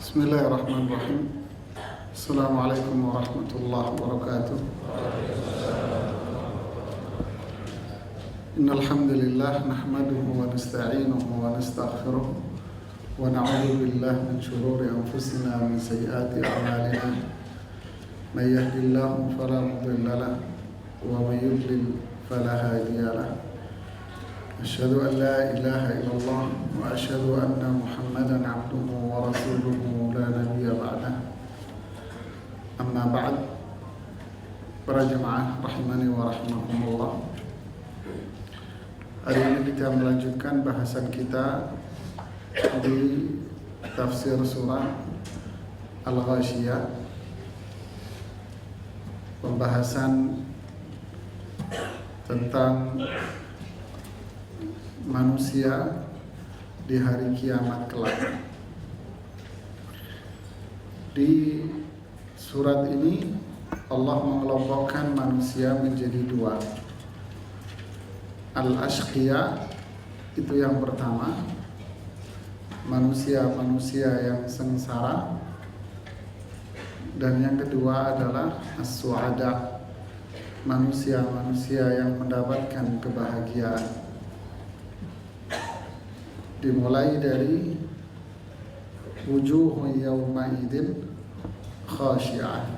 Bismillahirrahmanirrahim. Assalamualaikum warahmatullahi wabarakatuh. Innal hamdalillah nahmaduhu wa nasta'inuhu wa nastaghfiruh wa na'udzu billahi min shururi anfusina wa min sayyiati a'malina. May yahdihillahu fala mudilla lahu wa may yudlil fala hadiya lahu. Asyhadu an la ilaha illallah wa asyhadu anna Muhammadan abduhu wa rasuluhu la nabiyya ba'dah. Amma ba'd. Para jemaah rahimani wa rahimakumullah. Hari ini kita melanjutkan bahasan kita di tafsir surah Al-Ghasyiyah. Pembahasan tentang manusia di hari kiamat kelak. Di surat ini Allah mengelompokkan manusia menjadi dua. Al-Ashqiya itu yang pertama, manusia-manusia yang sengsara. Dan yang kedua adalah As-Su'ada, manusia-manusia yang mendapatkan kebahagiaan. Dimulai dari wujuhun yawmaidin khashi'ah.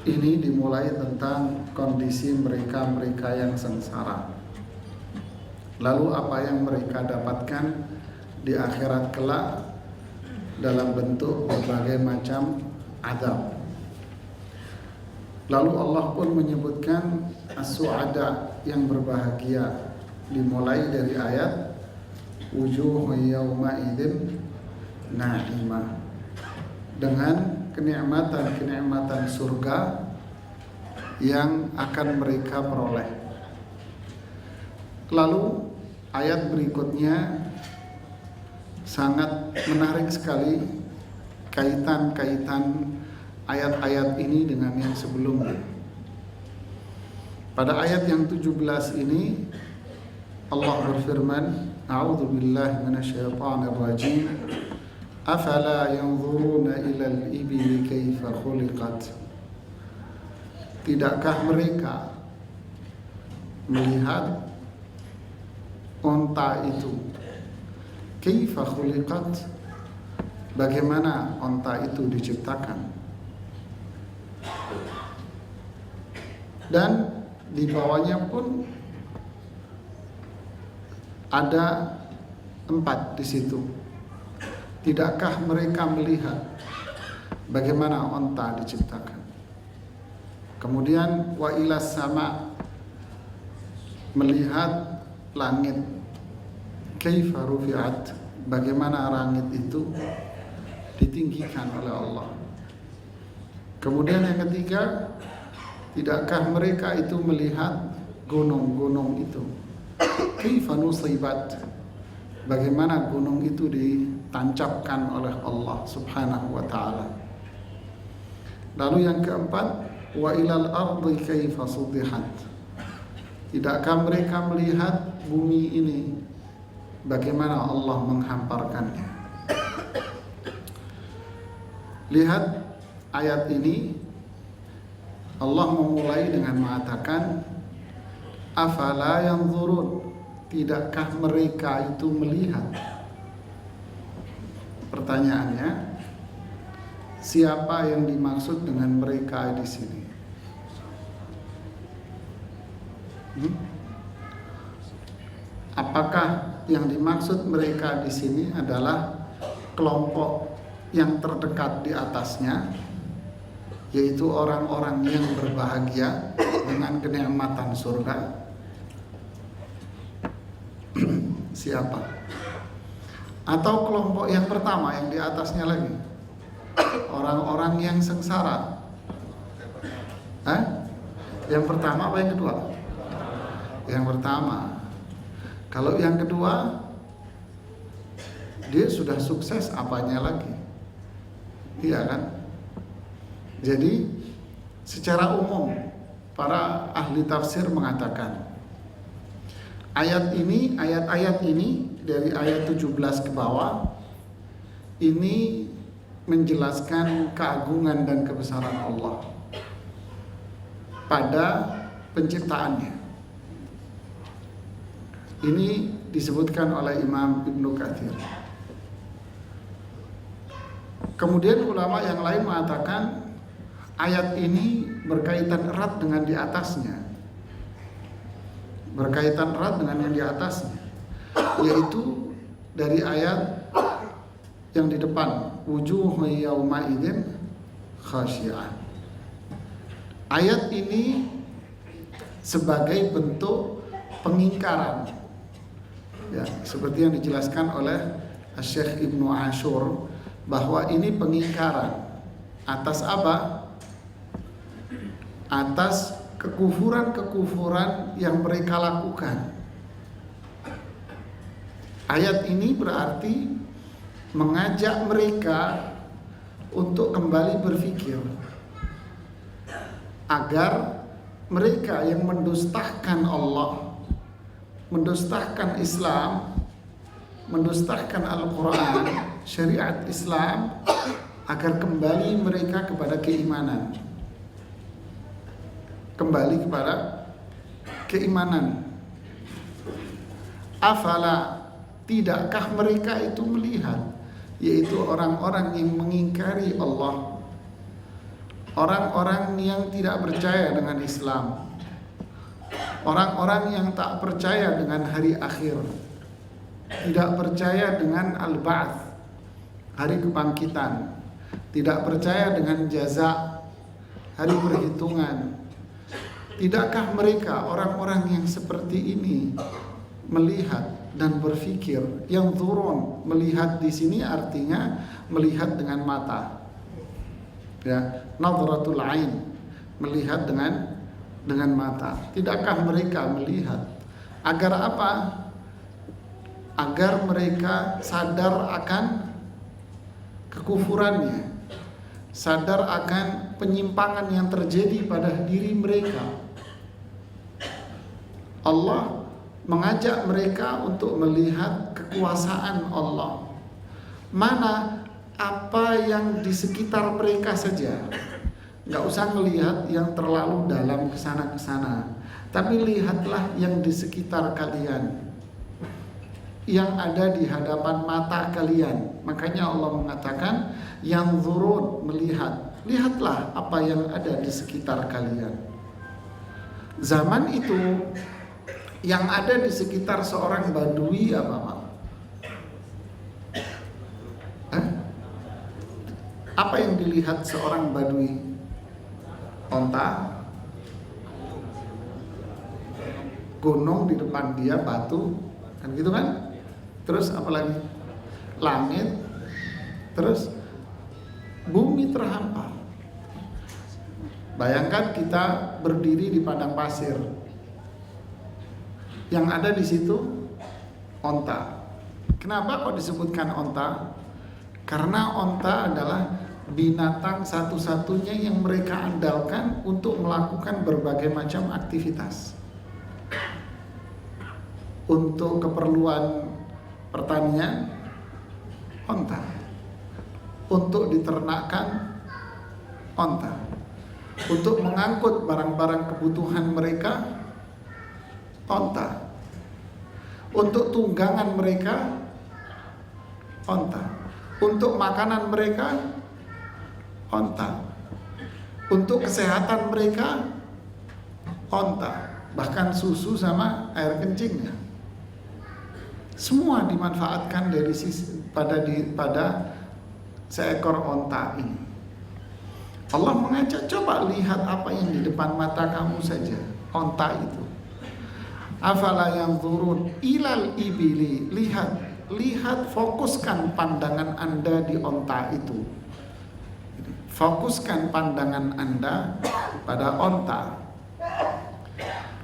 Ini dimulai tentang kondisi mereka-mereka yang sengsara. Lalu apa yang mereka dapatkan di akhirat kelak dalam bentuk berbagai macam azab. Lalu Allah pun menyebutkan as-su'ada yang berbahagia, dimulai dari ayat wujuhun yawmaidin na'imah, dengan kenikmatan-kenikmatan surga yang akan mereka peroleh. Lalu ayat berikutnya sangat menarik sekali, kaitan-kaitan ayat-ayat ini dengan yang sebelumnya. Pada ayat yang 17 ini Allah berfirman, A'udzu billahi minasyaitonir rajim. Afala yanzuruna ilal ibili kaifa khuliqat. Tidakkah mereka melihat onta itu? Kaifa khuliqat? Bagaimana onta itu diciptakan? Dan di bawahnya pun ada 4 di situ. Tidakkah mereka melihat bagaimana onta diciptakan? Kemudian wa ilas sama, melihat langit. Kaifa rufi'at, bagaimana langit itu ditinggikan oleh Allah. Kemudian yang ketiga, tidakkah mereka itu melihat gunung-gunung itu? Kaifa nusibat, bagaimana gunung itu ditancapkan oleh Allah Subhanahu wa ta'ala. Lalu yang keempat, wa ilal ardi kaifa sudihat, tidakkah mereka melihat bumi ini, bagaimana Allah menghamparkannya. Lihat ayat ini, Allah memulai dengan mengatakan afala yanzurun, tidakkah mereka itu melihat? Pertanyaannya, siapa yang dimaksud dengan mereka di sini? Apakah yang dimaksud mereka di sini adalah kelompok yang terdekat di atasnya, yaitu orang-orang yang berbahagia dengan kenikmatan surga? Siapa? Atau kelompok yang pertama yang di atasnya lagi, orang-orang yang sengsara? Yang pertama apa yang kedua? Yang pertama. Kalau yang kedua, dia sudah sukses, apanya lagi? Iya kan? Jadi secara umum para ahli tafsir mengatakan ayat-ayat ini dari ayat 17 ke bawah ini menjelaskan keagungan dan kebesaran Allah pada penciptaannya. Ini disebutkan oleh Imam Ibnu Katsir. Kemudian ulama yang lain mengatakan ayat ini berkaitan erat dengan di atasnya. Berkaitan erat dengan yang di atasnya, yaitu dari ayat yang di depan, wujuhu yauma idzin khasyiyah. Ayat ini sebagai bentuk pengingkaran, ya, seperti yang dijelaskan oleh Syekh Ibnu Ashur, bahwa ini pengingkaran atas apa? Atas kekufuran-kekufuran yang mereka lakukan. Ayat ini berarti mengajak mereka untuk kembali berpikir agar mereka yang mendustakan Allah, mendustakan Islam, mendustakan Al-Quran, syariat Islam, agar kembali mereka kepada keimanan. Kembali kepada keimanan. Afala, tidakkah mereka itu melihat, yaitu orang-orang yang mengingkari Allah, orang-orang yang tidak percaya dengan Islam, orang-orang yang tak percaya dengan hari akhir, tidak percaya dengan al-ba'ts, hari kebangkitan, tidak percaya dengan jaza, hari perhitungan. Tidakkah mereka, orang-orang yang seperti ini, melihat dan berpikir? Yang turun, melihat di sini artinya melihat dengan mata, ya, nadratul ain, melihat dengan mata. Tidakkah mereka melihat agar apa? Agar mereka sadar akan kekufurannya, sadar akan penyimpangan yang terjadi pada diri mereka. Allah mengajak mereka untuk melihat kekuasaan Allah. Mana apa yang di sekitar mereka saja. Nggak usah melihat yang terlalu dalam kesana-kesana, tapi lihatlah yang di sekitar kalian, yang ada di hadapan mata kalian. Makanya Allah mengatakan yang zurun, melihat. Lihatlah apa yang ada di sekitar kalian. Zaman itu yang ada di sekitar seorang badui apa, Pak? Apa yang dilihat seorang badui? Onta, gunung di depan dia, batu, kan gitu kan? Terus apa lagi? Langit, terus bumi terhampar. Bayangkan kita berdiri di padang pasir. Yang ada di situ onta. Kenapa kok disebutkan onta? Karena onta adalah binatang satu-satunya yang mereka andalkan untuk melakukan berbagai macam aktivitas. Untuk keperluan pertanian, onta. Untuk diternakkan, onta. Untuk mengangkut barang-barang kebutuhan mereka, onta. Untuk tunggangan mereka, onta. Untuk makanan mereka, onta. Untuk kesehatan mereka, onta. Bahkan susu sama air kencingnya, semua dimanfaatkan dari pada seekor onta ini. Allah mengajak, coba lihat apa yang di depan mata kamu saja, onta itu. Afala yang turun ilal ibili, lihat, fokuskan pandangan Anda di onta itu. Fokuskan pandangan Anda pada onta.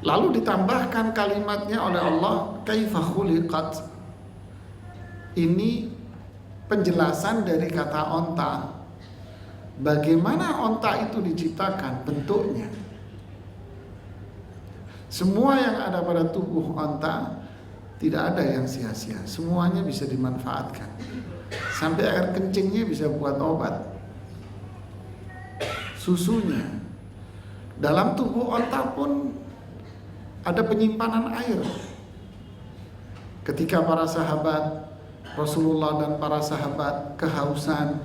Lalu ditambahkan kalimatnya oleh Allah, kaifa khuliqat. Ini penjelasan dari kata onta. Bagaimana onta itu diciptakan, bentuknya. Semua yang ada pada tubuh onta tidak ada yang sia-sia, semuanya bisa dimanfaatkan. Sampai air kencingnya bisa buat obat. Susunya. Dalam tubuh onta pun ada penyimpanan air. Ketika para sahabat Rasulullah dan para sahabat kehausan,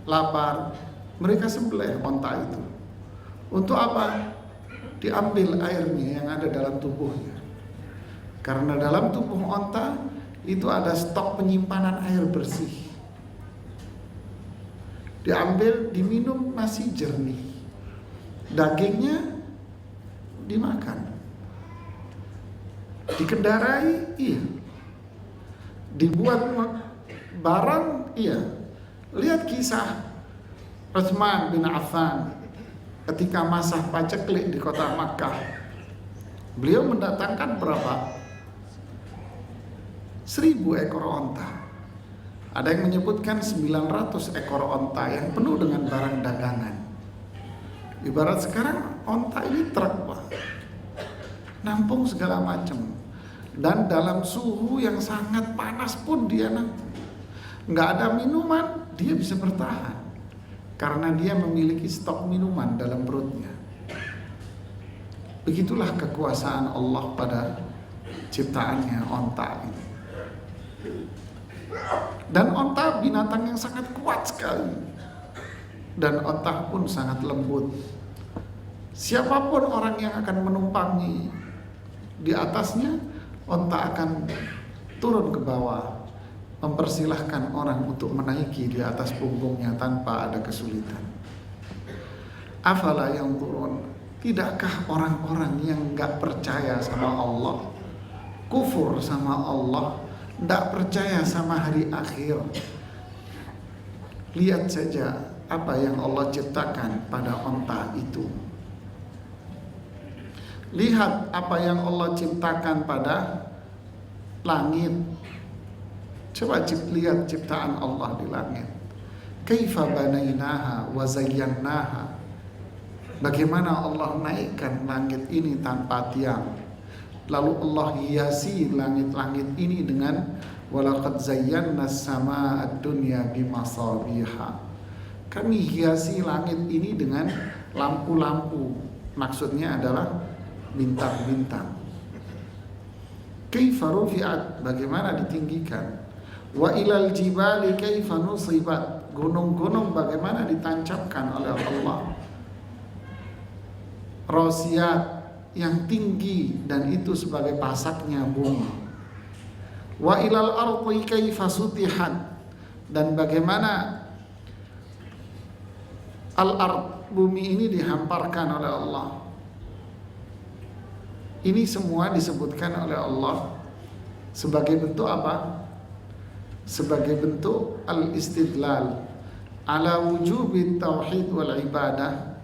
lapar, mereka sembelih onta itu. Untuk apa? Diambil airnya yang ada dalam tubuhnya. Karena dalam tubuh onta itu ada stok penyimpanan air bersih. Diambil, diminum masih jernih. Dagingnya dimakan. Dikendarai, iya. Dibuat barang, iya. Lihat kisah Utsman bin Affan ketika masa paceklik di kota Makkah. Beliau mendatangkan berapa? 1000 ekor onta. Ada yang menyebutkan 900 ekor onta yang penuh dengan barang dagangan. Ibarat sekarang onta ini truk, Pak. Nampung segala macam. Dan dalam suhu yang sangat panas pun dia nggak ada minuman, dia bisa bertahan. Karena dia memiliki stok minuman dalam perutnya. Begitulah kekuasaan Allah pada ciptaannya onta ini. Dan onta binatang yang sangat kuat sekali. Dan onta pun sangat lembut. Siapapun orang yang akan menumpangi di atasnya, onta akan turun ke bawah, mempersilahkan orang untuk menaiki di atas punggungnya tanpa ada kesulitan. Afala yang turun, tidakkah orang-orang yang gak percaya sama Allah, kufur sama Allah, gak percaya sama hari akhir, lihat saja apa yang Allah ciptakan pada onta itu. Lihat apa yang Allah ciptakan pada langit. Coba lihat ciptaan Allah di langit. Kaifa banainaha wa zayyannaha. Bagaimana Allah naikkan langit ini tanpa tiang. Lalu Allah hiasi langit-langit ini dengan walaqad zayyana as-samaa'a ad-dunya bimasabiha. Kami hiasi langit ini dengan lampu-lampu. Maksudnya adalah bintang-bintang. Kaifa rufi'at, bagaimana ditinggikan. Wa ilal jibali kaifa nusibat, gunung-gunung bagaimana ditancapkan oleh Allah. Rosiyat, yang tinggi dan itu sebagai pasaknya bumi. Wa ilal ardi kaifa sutihat, dan bagaimana al-ard, bumi ini dihamparkan oleh Allah. Ini semua disebutkan oleh Allah sebagai bentuk apa? Sebagai bentuk al-istidlal ala wujubi tauhid wal ibadah.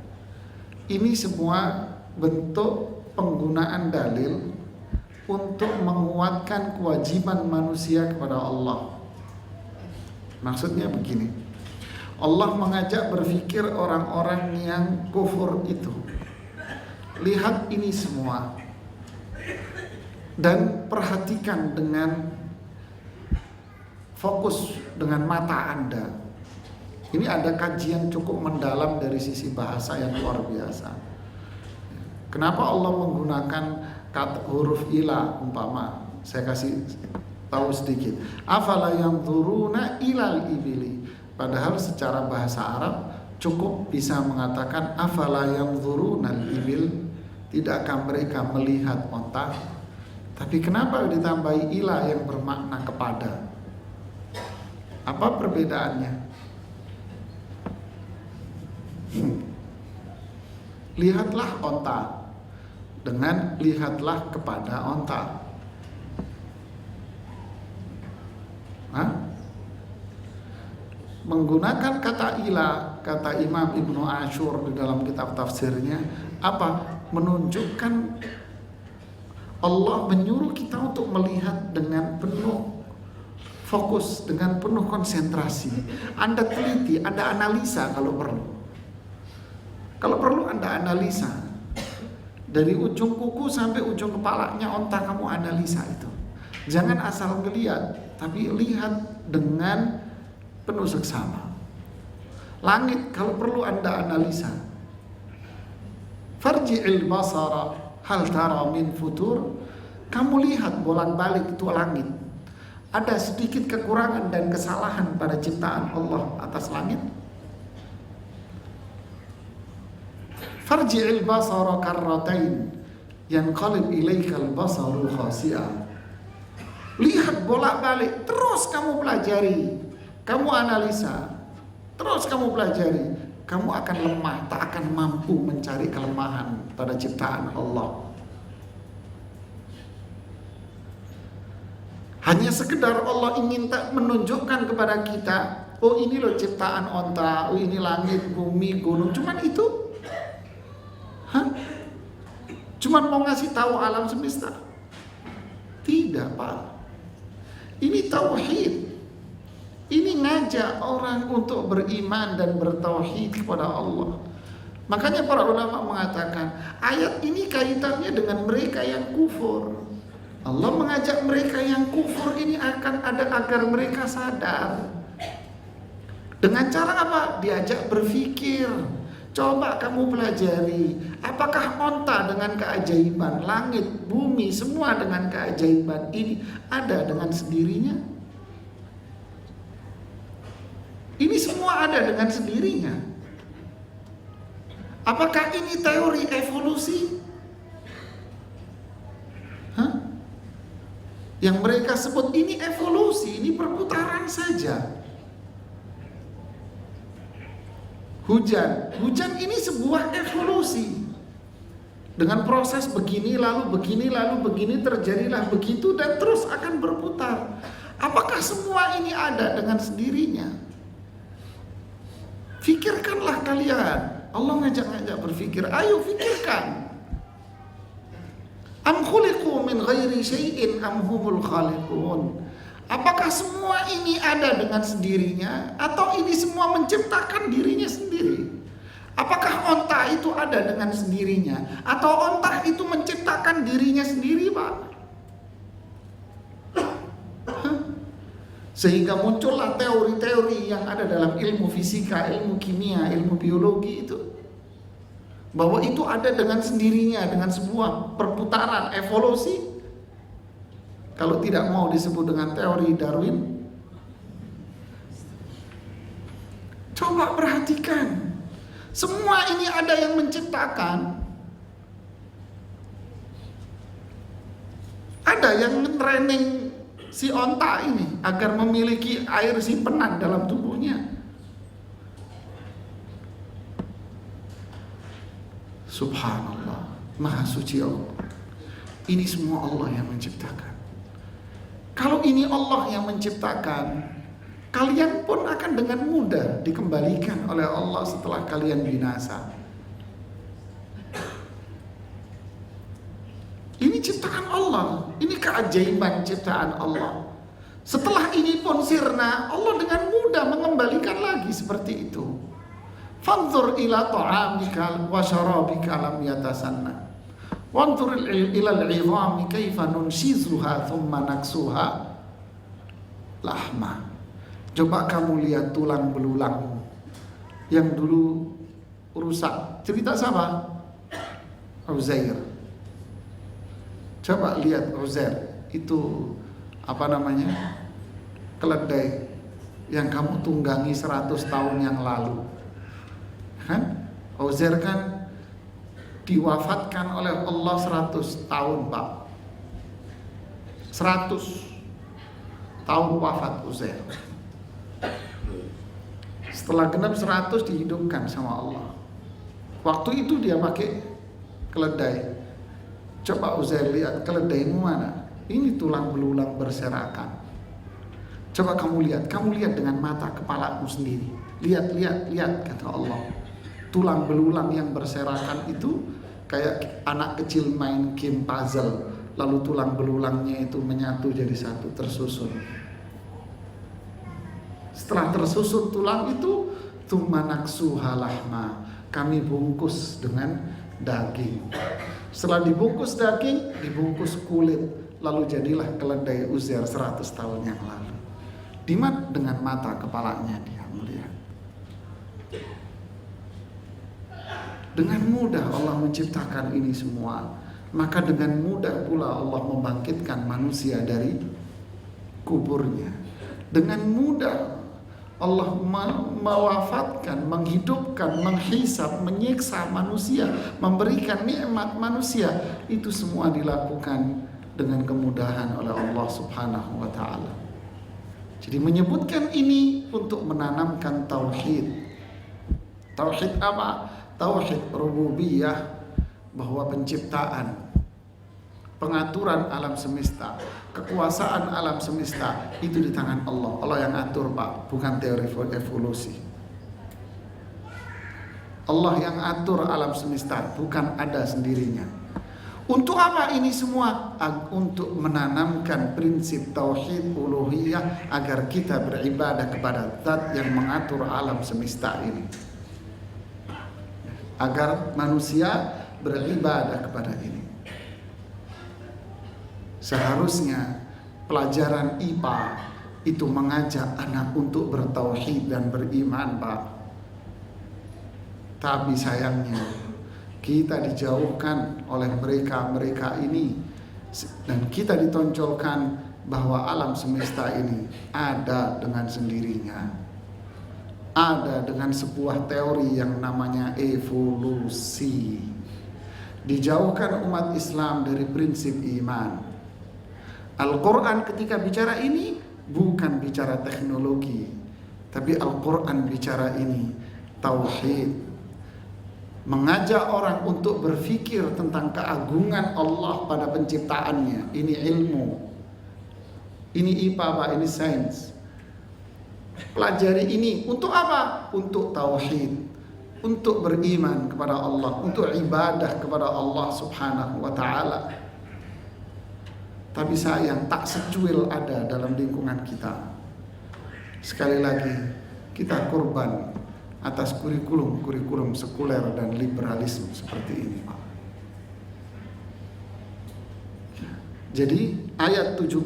Ini semua bentuk penggunaan dalil untuk menguatkan kewajiban manusia kepada Allah. Maksudnya begini, Allah mengajak berpikir orang-orang yang kufur itu. Lihat ini semua dan perhatikan dengan fokus dengan mata Anda. Ini ada kajian cukup mendalam dari sisi bahasa yang luar biasa. Kenapa Allah menggunakan kata huruf ila umpama? Saya kasih tahu sedikit. Afala yanzuruna ilal ibili. Padahal secara bahasa Arab cukup bisa mengatakan afala yanzurunal ibil. Tidakkah mereka melihat onta? Tapi kenapa ditambahi ila yang bermakna kepada? Apa perbedaannya? Lihatlah onta dengan lihatlah kepada onta. Menggunakan kata ila, kata Imam Ibnu Ashur di dalam kitab tafsirnya, apa? Menunjukkan Allah menyuruh kita untuk melihat dengan penuh fokus, dengan penuh konsentrasi. Anda teliti, Anda analisa kalau perlu. Kalau perlu Anda analisa. Dari ujung kuku sampai ujung kepalanya onta, kamu analisa itu. Jangan asal ngelihat, tapi lihat dengan penuh seksama. Langit kalau perlu Anda analisa. Farji'il basara hal tara min futur. Kamu lihat bolak-balik itu langit. Ada sedikit kekurangan dan kesalahan pada ciptaan Allah atas langit. Farji'il basara karratain yanqalib ilaikal basaru khasi'an. Lihat bolak-balik, terus kamu pelajari, kamu analisa, terus kamu pelajari, kamu akan lemah, tak akan mampu mencari kelemahan pada ciptaan Allah. Hanya sekedar Allah ingin tak menunjukkan kepada kita, oh ini loh ciptaan onta, oh ini langit, bumi, gunung, cuman itu. Cuman mau ngasih tahu alam semesta? Tidak, Pak. Ini tauhid. Ini ngajak orang untuk beriman dan bertauhid kepada Allah. Makanya para ulama mengatakan ayat ini kaitannya dengan mereka yang kufur. Allah mengajak mereka yang kufur ini akan ada agar mereka sadar. Dengan cara apa? Diajak berpikir. Coba kamu pelajari, apakah onta dengan keajaiban, langit, bumi, semua dengan keajaiban ini ada dengan sendirinya? Ini semua ada dengan sendirinya. Apakah ini teori evolusi? Yang mereka sebut ini evolusi, ini perputaran saja. Hujan ini sebuah evolusi. Dengan proses begini lalu begini terjadilah begitu dan terus akan berputar. Apakah semua ini ada dengan sendirinya? Fikirkanlah kalian. Allah ngajak-ngajak berpikir. Ayo fikirkan. Am khuliqu min ghairi syai'in am humul khaliqun. Apakah semua ini ada dengan sendirinya atau ini semua menciptakan dirinya sendiri? Apakah onta itu ada dengan sendirinya atau onta itu menciptakan dirinya sendiri, Pak? Sehingga muncullah teori-teori yang ada dalam ilmu fisika, ilmu kimia, ilmu biologi itu. Bahwa itu ada dengan sendirinya, dengan sebuah perputaran evolusi. Kalau tidak mau disebut dengan teori Darwin, coba perhatikan. Semua ini ada yang menciptakan. Ada yang training si onta ini agar memiliki air simpenan dalam tubuhnya. Subhanallah, Maha Suci Allah. Ini semua Allah yang menciptakan. Kalau ini Allah yang menciptakan, kalian pun akan dengan mudah dikembalikan oleh Allah setelah kalian binasa. Ini ciptaan Allah, ini keajaiban ciptaan Allah. Setelah ini pun sirna, Allah dengan mudah mengembalikan lagi seperti itu. Fanzur ila ta'amika wa syarabika lam yatasanna. Wanzur ila al-'idhami kaifa nunshizuha thumma naksuha lahma. Coba kamu lihat tulang belulang yang dulu rusak. Cerita siapa? Uzair. Coba lihat Uzair, itu apa namanya? Keledai yang kamu tunggangi 100 tahun yang lalu. Kan? Uzair kan diwafatkan oleh Allah 100 tahun, Pak. 100 tahun wafat Uzair. Setelah genap 100 dihidupkan sama Allah. Waktu itu dia pakai keledai. Coba Uzair lihat keledaimu mana? Ini tulang belulang berserakan. Coba kamu lihat dengan mata kepalamu sendiri. Lihat kata Allah. Tulang belulang yang berserakan itu kayak anak kecil main game puzzle, lalu tulang belulangnya itu menyatu jadi satu, tersusun. Setelah tersusun tulang itu, tsumma naksuha lahma, kami bungkus dengan daging. Setelah dibungkus daging, dibungkus kulit, lalu jadilah keledai Uzair 100 tahun yang lalu. Dengan mata kepalanya dia melihat. Dengan mudah Allah menciptakan ini semua. Maka dengan mudah pula Allah membangkitkan manusia dari kuburnya. Dengan mudah Allah mewafatkan, menghidupkan, menghisab, menyiksa manusia, memberikan nikmat manusia. Itu semua dilakukan dengan kemudahan oleh Allah Subhanahu wa ta'ala. Jadi menyebutkan ini untuk menanamkan tauhid. Tauhid apa? Tauhid rububiyah, bahwa penciptaan, pengaturan alam semesta, kekuasaan alam semesta itu di tangan Allah. Allah yang atur, Pak, bukan teori evolusi. Allah yang atur alam semesta, bukan ada sendirinya. Untuk apa ini semua? Untuk menanamkan prinsip tauhid uluhiyah agar kita beribadah kepada Zat yang mengatur alam semesta ini. Agar manusia beribadah kepada ini. Seharusnya pelajaran IPA itu mengajak anak untuk bertauhid dan beriman, Pak. Tapi sayangnya kita dijauhkan oleh mereka ini, dan kita ditonjolkan bahwa alam semesta ini ada dengan sendirinya. Ada dengan sebuah teori yang namanya evolusi. Dijauhkan umat Islam dari prinsip iman. Al-Quran ketika bicara ini bukan bicara teknologi, tapi Al-Quran bicara ini tauhid. Mengajak orang untuk berpikir tentang keagungan Allah pada penciptaannya. Ini ilmu. Ini IPA, Pak, ini sains. Pelajari ini untuk apa? Untuk tauhid, untuk beriman kepada Allah, untuk ibadah kepada Allah Subhanahu wa ta'ala. Tapi sayang tak secuil ada dalam lingkungan kita. Sekali lagi kita korban atas kurikulum sekuler dan liberalisme seperti ini, Pak. Jadi ayat 17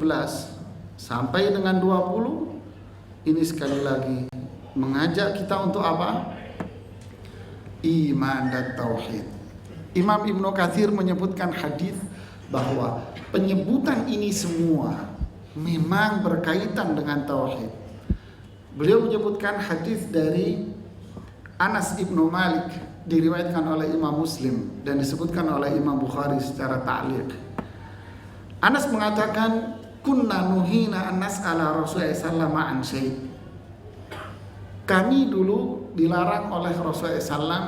sampai dengan 20 ini sekali lagi mengajak kita untuk apa? Iman dan tauhid. Imam Ibnu Katsir menyebutkan hadis bahwa penyebutan ini semua memang berkaitan dengan tauhid. Beliau menyebutkan hadis dari Anas Ibnu Malik, diriwayatkan oleh Imam Muslim dan disebutkan oleh Imam Bukhari secara ta'liq. Anas mengatakan, kunna nuhina an nas'ala Rasulullah sallallahu alaihi wasallam. Kami dulu dilarang oleh Rasulullah SAW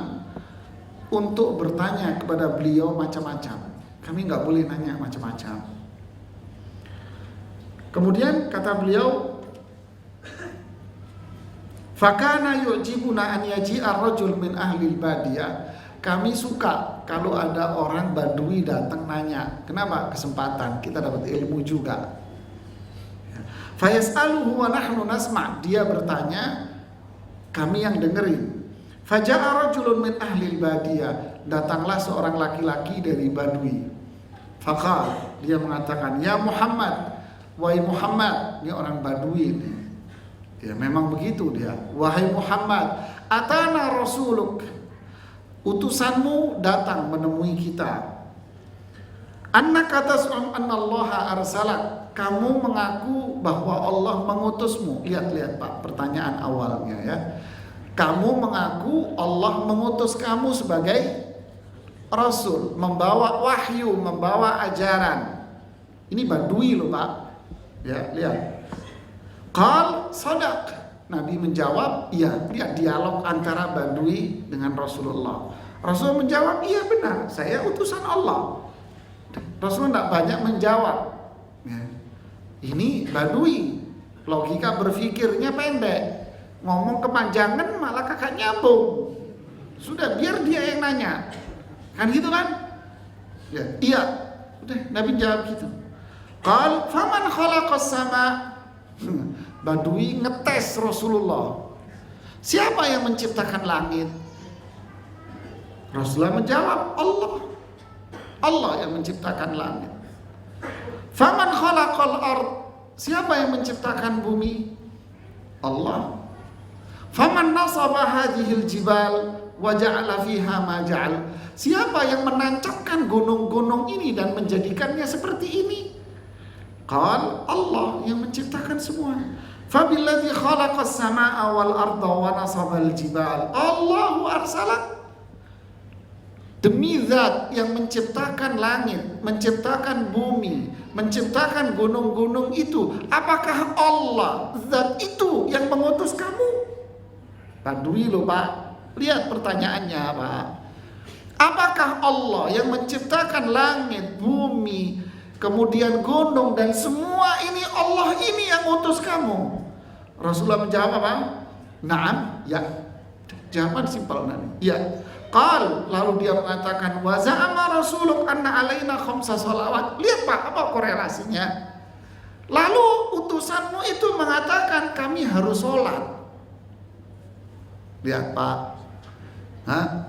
untuk bertanya kepada beliau macam-macam. Kami nggak boleh nanya macam-macam. Kemudian kata beliau, fakana yu'jibuna an yaji'a ar-rajul min ahli al-badiyah. Kami suka kalau ada orang Badui datang nanya. Kenapa? Kesempatan kita dapat ilmu juga. Fayas'aluhu wa nahnu nasma'. Dia bertanya, kami yang dengerin. Faja'a rajulun min ahli al-badiyah. Datanglah seorang laki-laki dari Badui. Faqal, dia mengatakan, ya Muhammad, wahai Muhammad. Ini orang Badui ini. Ya memang begitu dia. Wahai Muhammad, atana rasuluk. Utusanmu datang menemui kita. Annaka tas'um annallaha arsalak. Kamu mengaku bahwa Allah mengutusmu. Lihat Pak, pertanyaan awalnya ya. Kamu mengaku Allah mengutus kamu sebagai Rasul, membawa wahyu, membawa ajaran. Ini Badui loh, Pak. Ya, lihat. Qal sadaq. Nabi menjawab, iya. Lihat dialog antara Badui dengan Rasulullah. Rasul menjawab, iya benar, saya utusan Allah. Rasul tidak banyak menjawab. Ya. Ini Badui, logika berpikirnya pendek. Ngomong kepanjangan malah kakak nyambung. Sudah biar dia yang nanya. Kan gitu kan? Ya, iya. Udah Nabi jawab gitu. Qal faman khalaqas sama. Badui ngetes Rasulullah. Siapa yang menciptakan langit? Rasulullah menjawab, Allah. Allah yang menciptakan langit. Faman khalaqal ard. Siapa yang menciptakan bumi? Allah. Faman nasaba hadhil jibal wa ja'ala fiha ma ja'al. Siapa yang menancapkan gunung-gunung ini dan menjadikannya seperti ini? Qal Allah yang menciptakan semua. Fabilladzi khalaqas samaa'a wal arda wa nasabal jibal. Allahu arsalak. Demi zat yang menciptakan langit, menciptakan bumi, menciptakan gunung-gunung itu. Apakah Allah zat itu yang mengutus kamu? Pak Dwi loh Pak, lihat pertanyaannya Pak. Apakah Allah yang menciptakan langit, bumi, kemudian gunung dan semua ini, Allah ini yang utus kamu? Rasulullah menjawab apa? Naam, ya. Jawaban simpel nanti. Ya. Qal, lalu dia mengatakan wa za'ama rasuluk anna alaina khamsa shalawat. Lihat Pak, apa korelasinya? Lalu utusanmu itu mengatakan kami harus sholat. Lihat Pak,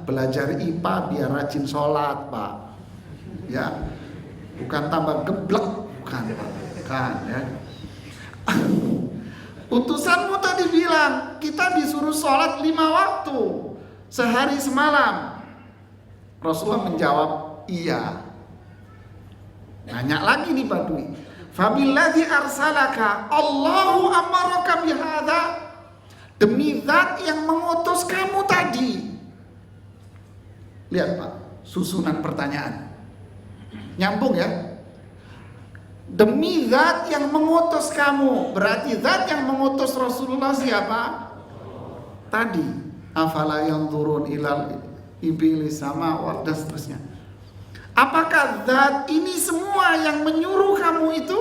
belajar IPA biar rajin sholat Pak, ya, bukan tambah geblek, bukan Pak, bukan ya. Utusanmu tadi bilang kita disuruh sholat 5 waktu sehari semalam. Rasulullah menjawab iya. Nanya lagi nih Badui, fabilladzi arsalaka Allahu amaraka bihadza. Demi zat yang mengutus kamu tadi. Lihat Pak, susunan pertanyaan nyambung ya. Demi zat yang mengutus kamu, berarti zat yang mengutus Rasulullah siapa? Tadi. Afala yanzurun ilal ibili sama dan seterusnya. Apakah zat ini semua yang menyuruh kamu itu?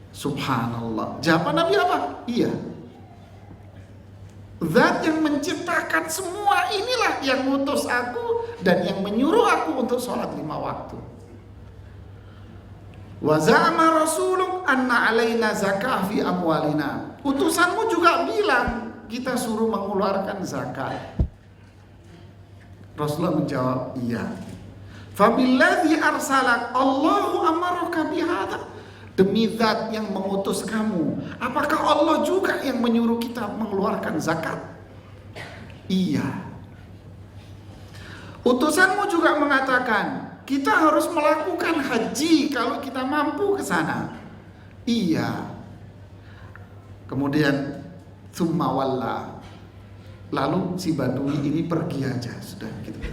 Subhanallah. Jawaban Nabi apa? Iya. Zat yang menciptakan semua inilah yang mengutus aku dan yang menyuruh aku untuk sholat 5 waktu. Wa za'ama rasuluk anna alaina zakah fi amwalina. Utusanmu juga bilang kita suruh mengeluarkan zakat. Rasulullah menjawab iya. Fabilladzi arsalak Allahu amaraka bihadza. Demi zat yang mengutus kamu, apakah Allah juga yang menyuruh kita mengeluarkan zakat? Iya. Utusanmu juga mengatakan kita harus melakukan haji kalau kita mampu ke sana. Iya. Kemudian tsumma walla. Lalu si Badui ini pergi aja, sudah gitu.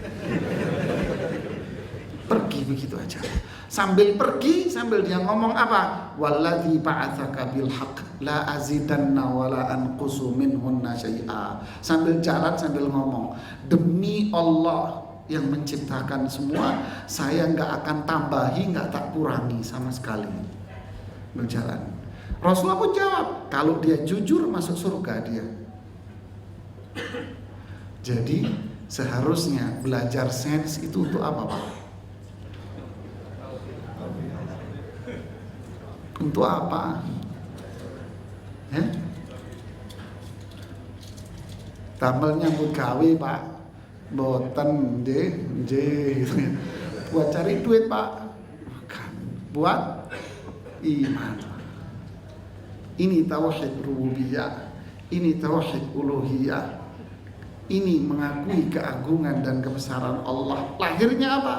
Pergi begitu aja. Sambil pergi, sambil dia ngomong apa? Walladzi ba'atsaka bil haqq la azidanna wala anqusu minhunna syai'a. Sambil jalan sambil ngomong, demi Allah yang menciptakan semua, saya enggak akan tambahi, enggak tak kurangi sama sekali. Berjalan. Rasulullah pun jawab, kalau dia jujur masuk surga dia. Jadi seharusnya belajar sains itu untuk apa Pak? Untuk apa? Tambal nyambut gawe Pak, boten gitu ya. Buat cari duit Pak, bukan. Buat iman. Ini tauhid rububiyah, ini tauhid uluhiyah. Ini mengakui keagungan dan kebesaran Allah. Lahirnya apa?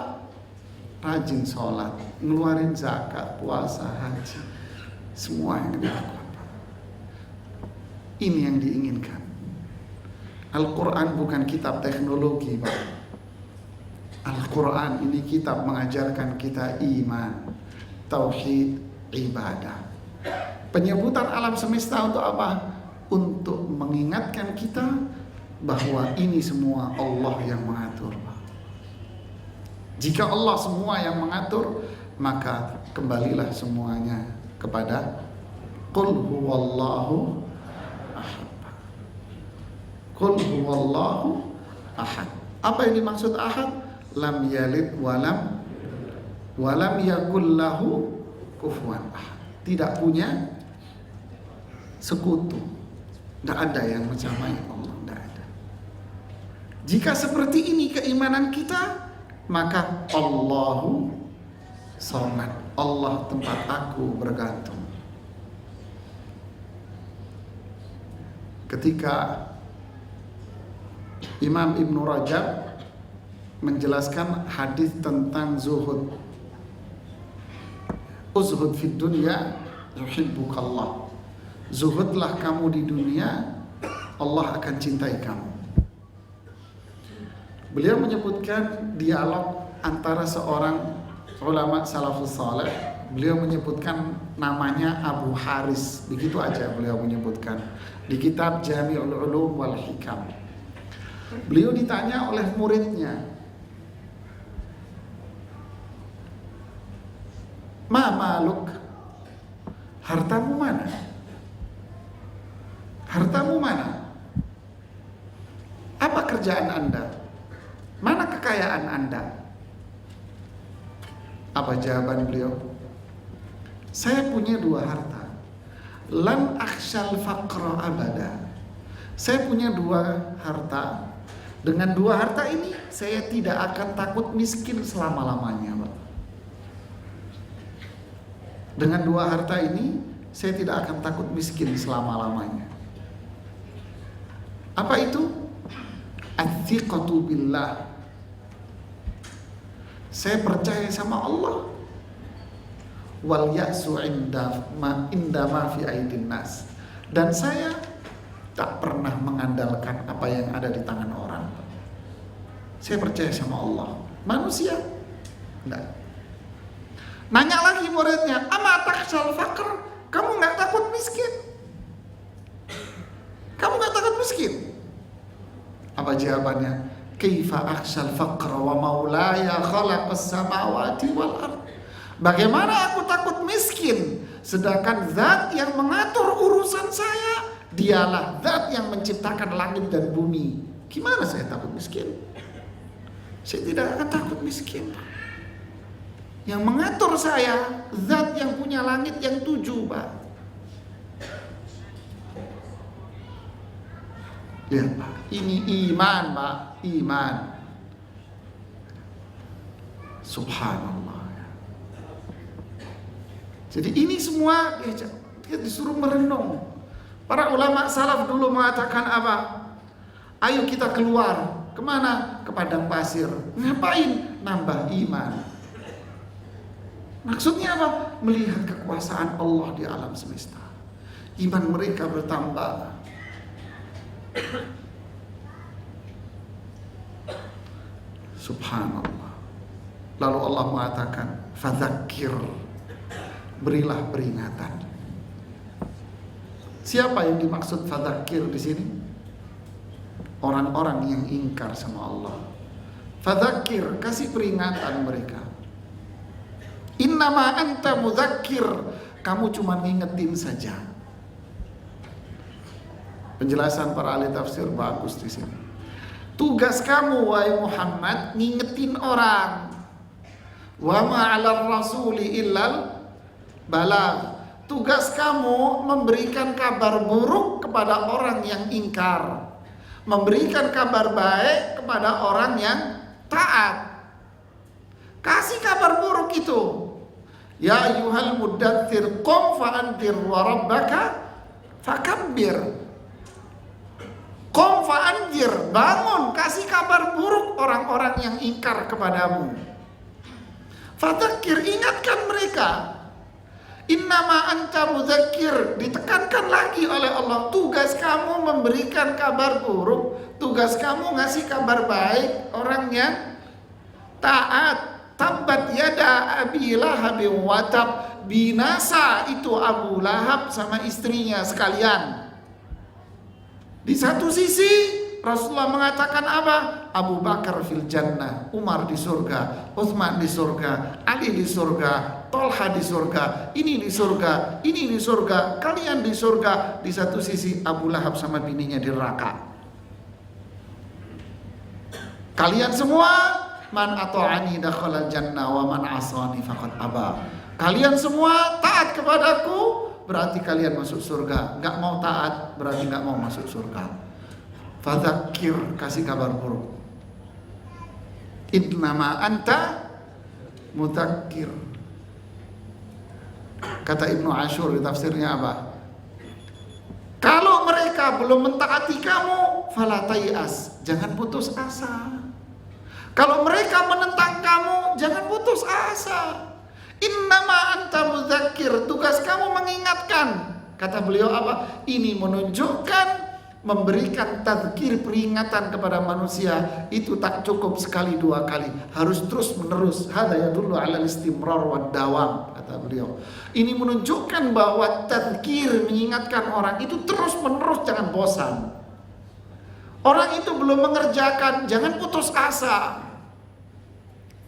Rajin sholat, ngeluarin zakat, puasa, haji, semua yang dilakukan. Ini yang diinginkan. Al-Quran bukan kitab teknologi Pak. Al-Quran ini kitab mengajarkan kita iman, tauhid, ibadah. Penyebutan alam semesta untuk apa? Untuk mengingatkan kita bahwa ini semua Allah yang mengatur. Jika Allah semua yang mengatur, maka kembalilah semuanya kepada Qul huwallahu ahad. Qul huwallahu ahad. Apa yang dimaksud ahad? Lam yalid walam yakul lahu kufuwan ahad. Tidak punya sekutu. Tidak ada yang mensamai Allah. Tidak ada. Jika seperti ini keimanan kita, maka Allahu Samad, Allah tempat aku bergantung. ketika Imam Ibnu Rajab menjelaskan hadis tentang zuhud. Uzhud fid dunya yuhibbukallah. Zuhudlah kamu di dunia, Allah akan cintai kamu. Beliau menyebutkan dialog antara seorang ulama salafus saleh. Beliau menyebutkan namanya Abu Haris, begitu aja beliau menyebutkan di kitab Jami'ul Ulum wal Hikam. Beliau ditanya oleh muridnya, "Ma maluk?" Hartamu mana? Hartamu mana? Apa kerjaan Anda? Mana kekayaan Anda? Apa jawaban beliau? Saya punya 2 harta. Lam akhshal faqra abada. Saya punya 2 harta. Dengan 2 harta ini saya tidak akan takut miskin selama-lamanya, Pak. Dengan 2 harta ini saya tidak akan takut miskin selama-lamanya. Apa itu? Athiqatu billah. Saya percaya sama Allah. Wal ya'su inda ma fi aidin nas. Dan saya tak pernah mengandalkan apa yang ada di tangan orang. Saya percaya sama Allah. Manusia? Enggak. Nanya lagi muridnya, "Ama takhshal faqr?" Kamu enggak takut miskin? Kamu enggak takut miskin? Apa jawabannya? Kaifa akhshal faqra wa maulaya khalaqas samawati wal ard. Bagaimana aku takut miskin sedangkan zat yang mengatur urusan saya, dialah zat yang menciptakan langit dan bumi. Gimana saya takut miskin? Saya tidak akan takut miskin. Yang mengatur saya zat yang punya langit yang 7, Pak. Lihat, Pak, ini iman, Pak, iman. Subhanallah. Jadi ini semua dia disuruh merenung. Para ulama salaf dulu mengatakan apa? Ayo kita keluar. Kemana? Ke padang pasir. Ngapain? Nambah iman. Maksudnya apa? Melihat kekuasaan Allah di alam semesta. Iman mereka bertambah. Subhanallah. Lalu Allah mengatakan, "Fadzakir." Berilah peringatan. Siapa yang dimaksud fadzakir di sini? Orang-orang yang ingkar sama Allah. Fadzakir, kasih peringatan mereka. Innama anta mudzakir, kamu cuma ngingetin saja. Penjelasan para ahli tafsir bagus di sini. Tugas kamu wahai Muhammad ngingetin orang. Wa ma 'alar rasuli illal balagh. Tugas kamu memberikan kabar buruk kepada orang yang ingkar, memberikan kabar baik kepada orang yang taat. Kasih kabar buruk itu. Ya ayyuhal muddatsir qum fa'anzir wa rabbaka fakabbir. Qum fa'anzir, bangun, kasih kabar buruk orang-orang yang ingkar kepadamu. Fadzakir, ingatkan mereka. Innama anta mudzakir, ditekankan lagi oleh Allah. Tugas kamu memberikan kabar buruk, tugas kamu ngasih kabar baik orang yang taat. Tabbat yada Abi Lahab wa tab, binasa itu Abu Lahab sama istrinya sekalian. Di satu sisi Rasulullah mengatakan apa? Abu Bakar fil jannah, Umar di surga, Utsman di surga, Ali di surga, Tolha di surga, ini di surga, ini di surga, kalian di surga. Di satu sisi Abu Lahab sama bininya di neraka. Kalian semua, man ata'ani dakhalal jannah wa man asani faqad aba. Kalian semua taat kepadaku, berarti kalian masuk surga. Enggak mau taat, berarti enggak mau masuk surga. Fadzakir, kasih kabar buruk. Innama anta mudzakir. Kata Ibnu Ashur di tafsirnya apa? Kalau mereka mereka belum mentaati kamu, fala tayas, jangan putus asa. Kalau mereka menentang kamu, jangan putus asa. Innama anta mudzakir, tugas kamu mengingatkan. Kata beliau apa? Ini menunjukkan memberikan tadzkir, peringatan kepada manusia itu tak cukup sekali dua kali, harus terus menerus. Hada yadullu ala istimrar wad dawam, kata beliau. Ini menunjukkan bahwa tadzkir, mengingatkan orang itu terus menerus, jangan bosan. Orang itu belum mengerjakan, jangan putus asa.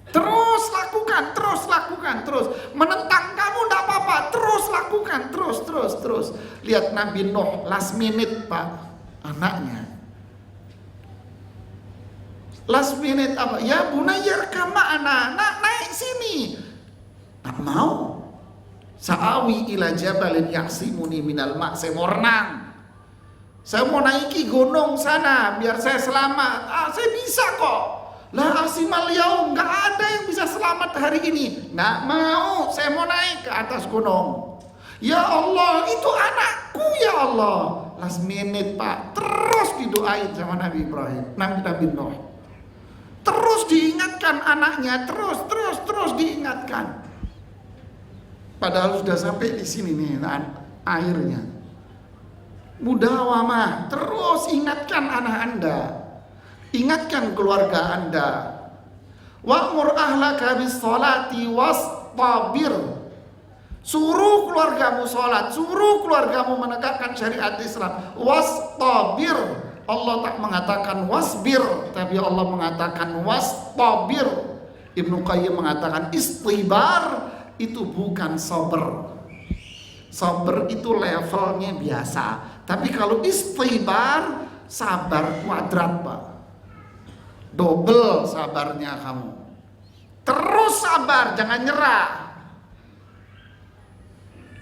Terus lakukan, terus. Menentang kamu tidak apa-apa, terus lakukan, terus. Lihat Nabi Nuh, last minute Pak, anaknya. Last minute apa? Ya bunayyarkam ma'ana, naik sini. Tak mau. Sa'awi ila jabalin ya'simuni minal ma', saya mau renang. Saya mau naiki gunung sana biar saya selamat. Saya bisa kok. La asimal yaum, nggak ada yang bisa selamat hari ini. Nggak mau, saya mau naik ke atas gunung. Ya Allah, itu anakku ya Allah. Last minute Pak, terus didoain sama Nabi Ibrahim, Nabi Nuh. Terus diingatkan anaknya, terus diingatkan. Padahal sudah sampai di sini nih airnya. Mudawamah, terus ingatkan anak Anda. Ingatkan keluarga Anda. Wa'mur ahlaka bis-sholati wastabir. Suruh keluargamu sholat, suruh keluargamu menegakkan syariat Islam. Wastabir. Allah tak mengatakan wasbir, tapi Allah mengatakan wastabir. Ibnu Qayyim mengatakan istibar itu bukan sabar. Sabar itu levelnya biasa, tapi kalau istibar, sabar kuadrat Pak. Double sabarnya kamu. Terus sabar, jangan nyerah.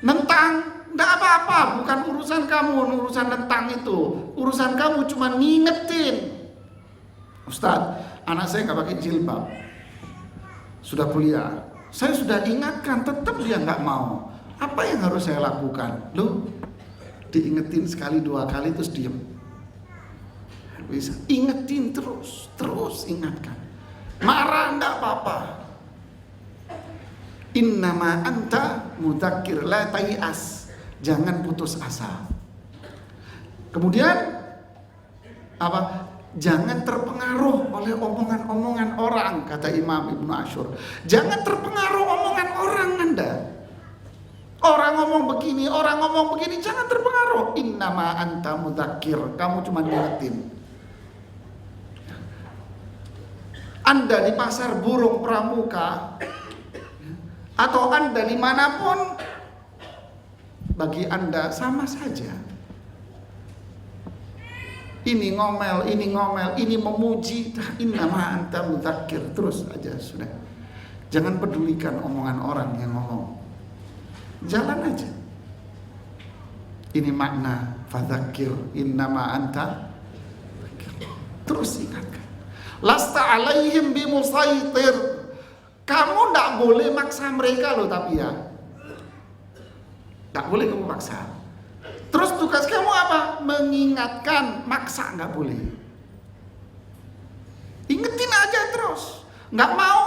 Nentang, enggak apa-apa, bukan urusan kamu, urusan nentang itu. Urusan kamu cuma ngingetin. Ustadz, anak saya nggak pakai jilbab. Sudah kuliah. Saya sudah ingatkan, tetap dia nggak mau. Apa yang harus saya lakukan? Loh, diingetin sekali dua kali terus diem. Bisa ingetin terus ingatkan. Marah enggak apa-apa. Innama anta mudzakir la tayas, jangan putus asa. Kemudian apa? Jangan terpengaruh oleh omongan-omongan orang, kata Imam Ibnu Ashur. Jangan terpengaruh omongan orang Anda. Orang ngomong begini, jangan terpengaruh. Innama anta mudzakir, kamu cuma ngingetin. Anda di pasar burung pramuka atau Anda dimanapun, bagi Anda sama saja. Ini ngomel, ini memuji. Innama anta mudzakir, terus aja sudah. Jangan pedulikan omongan orang yang ngomong. Jalan aja. Ini makna fadzakir, innama anta. Terus ingatkan. Lasta alaihim bimusaitir. Kamu tidak boleh maksa mereka loh, tapi ya tidak boleh kamu maksa. Terus tugas kamu apa? Mengingatkan, maksa nggak boleh. Ingetin aja terus. Nggak mau,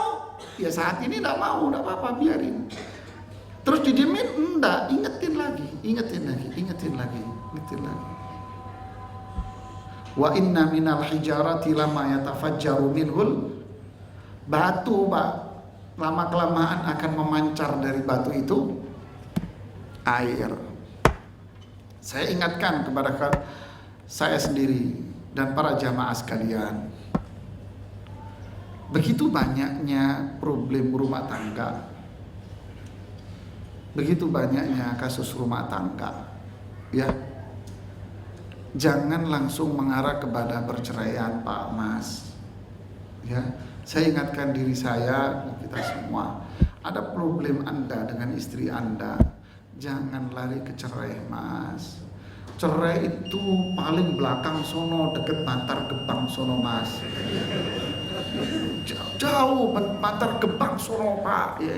ya saat ini nggak mau, nggak apa-apa, biarin. Terus didiemin, enggak, ingetin lagi. Wa inna minal hijarati lama yatafajjaru minhul. Batu Pak, lama kelamaan akan memancar dari batu itu air. Saya ingatkan kepada saya sendiri dan para jamaah sekalian, begitu banyaknya problem rumah tangga, begitu banyaknya kasus rumah tangga, ya. Jangan langsung mengarah kepada perceraian Pak Mas. Ya, saya ingatkan diri saya, kita semua. Ada problem Anda dengan istri Anda, jangan lari ke cerai Mas. Cerai itu paling belakang sono, deket Bantar Gebang sono Mas. Jauh Bantar Gebang sono Pak. Ya.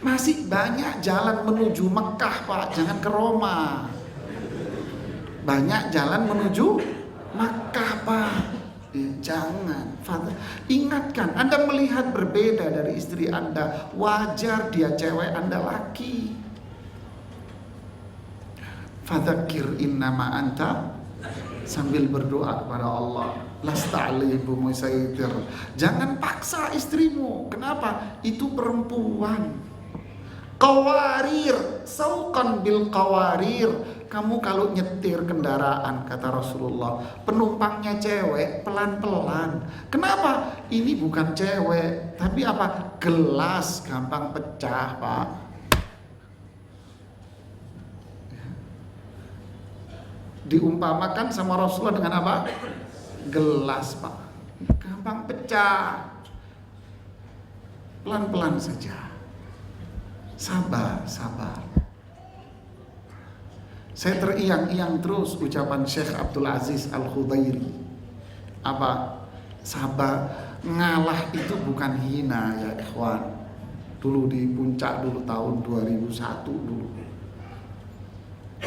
Masih banyak jalan menuju Mekah Pak, jangan ke Roma. banyak jalan menuju Makkah, Pak. Jangan. Ingatkan, Anda melihat berbeda dari istri Anda, wajar dia cewek, Anda laki. Fadzakir innama anta, sambil berdoa kepada Allah, lasta alaihim bimusaitir. Jangan paksa istrimu. Kenapa? Itu perempuan. Qawarir, sauqan bil qawarir. Kamu kalau nyetir kendaraan, kata Rasulullah, penumpangnya cewek, pelan-pelan. Kenapa? Ini bukan cewek, tapi apa? Gelas, gampang pecah, Pak. Diumpamakan sama Rasulullah dengan apa? Gelas, Pak. Gampang pecah. Pelan-pelan saja. Sabar, sabar. Saya teriang-iang terus ucapan Syekh Abdul Aziz Al-Khudairi. Apa? Sabar. Ngalah itu bukan hina ya ikhwan. Dulu di puncak dulu tahun 2001 dulu.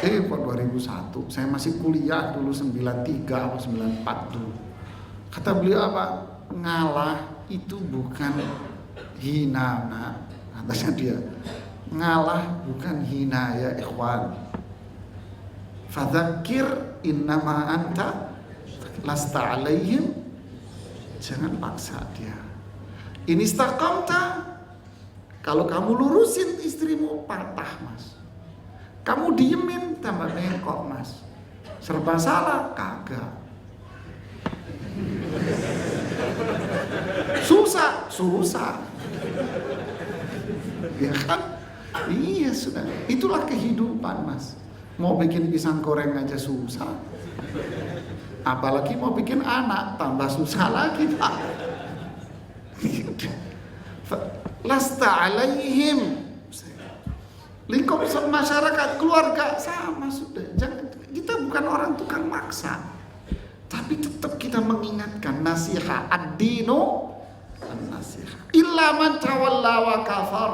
2001. Saya masih kuliah dulu 93 atau 94 dulu. Kata beliau apa? Ngalah itu bukan hina, nah. Katanya dia, ngalah bukan hina ya ikhwan. Fadzakir innama anta lasta alaihim. Jangan paksa dia. Ini istaqamta. Kalau kamu lurusin istrimu, patah, Mas. Kamu diemin, tambah bengkok, Mas. Serba salah, kagak. Susah. Ya kan? Iya sudah. Itulah kehidupan, Mas. Mau bikin pisang goreng aja susah. Apalagi mau bikin anak, tambah susah lagi, Pak. Lasta alaihim. Lingkup masyarakat, keluarga sama sudah. Jangan, kita bukan orang tukang maksa. Tapi tetap kita mengingatkan nasihat ad-dinu an-nasihat. Illa man tawalla wa kafar.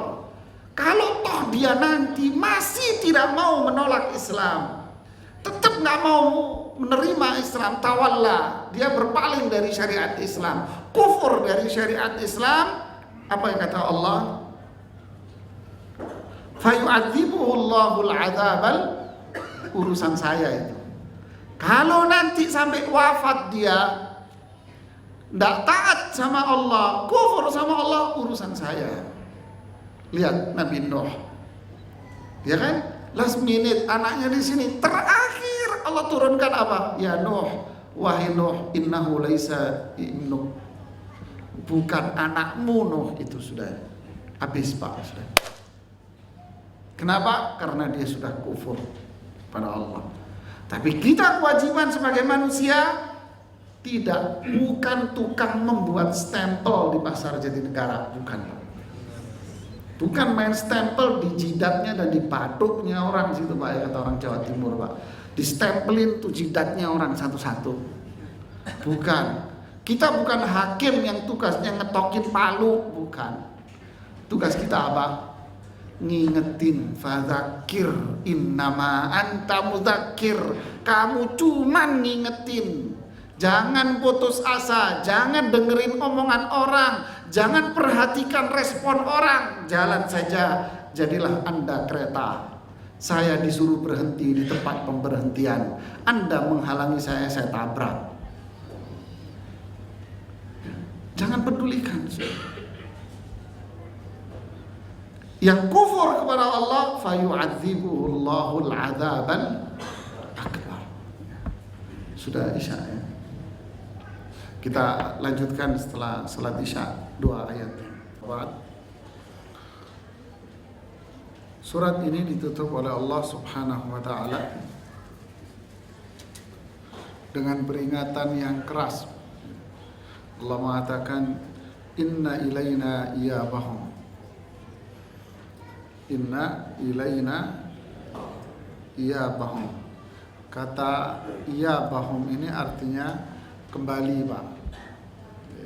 Kalau toh dia nanti masih tidak mau menolak Islam, tetap nggak mau menerima Islam, tawalla, dia berpaling dari syariat Islam, kufur dari syariat Islam, apa yang kata Allah? Fayu'adzibuhullahul adzabal, urusan saya itu. Kalau nanti sampai wafat dia tidak taat sama Allah, kufur sama Allah, urusan saya. Lihat Nabi Nuh, ya kan? Last minute anaknya di sini, terakhir Allah turunkan apa? Ya Nuh, wahai Nuh, innahu laisa ibnuk, bukan anakmu Nuh, itu sudah habis, Pak, sudah. Kenapa? Karena dia sudah kufur pada Allah. Tapi kita kewajiban sebagai manusia tidak, bukan tukang membuat stempel di pasar Jatinegara, bukan. Bukan main stempel di jidatnya dan di patuknya orang situ, Pak, ya, kata orang Jawa Timur, Pak. Distempelin tuh jidatnya orang satu-satu. Bukan. Kita bukan hakim yang tugasnya ngetokin palu, bukan. Tugas kita apa? Ngingetin, fadzakir innama anta mudzakir. Kamu cuman ngingetin. Jangan putus asa, jangan dengerin omongan orang, jangan perhatikan respon orang. Jalan saja, jadilah Anda kereta. Saya disuruh berhenti di tempat pemberhentian, Anda menghalangi saya tabrak. Jangan pedulikan. Yang kufur kepada Allah, fayu'adzibuhullahul adzabal akbar. Sudah Isya ya. Kita lanjutkan setelah salat Isya 2 ayat. Surat ini ditutup oleh Allah Subhanahu wa taala dengan peringatan yang keras. Allah mengatakan inna ilaina iyabahum. Inna ilaina iyabahum. Kata iyabahum ini artinya kembali, Pak.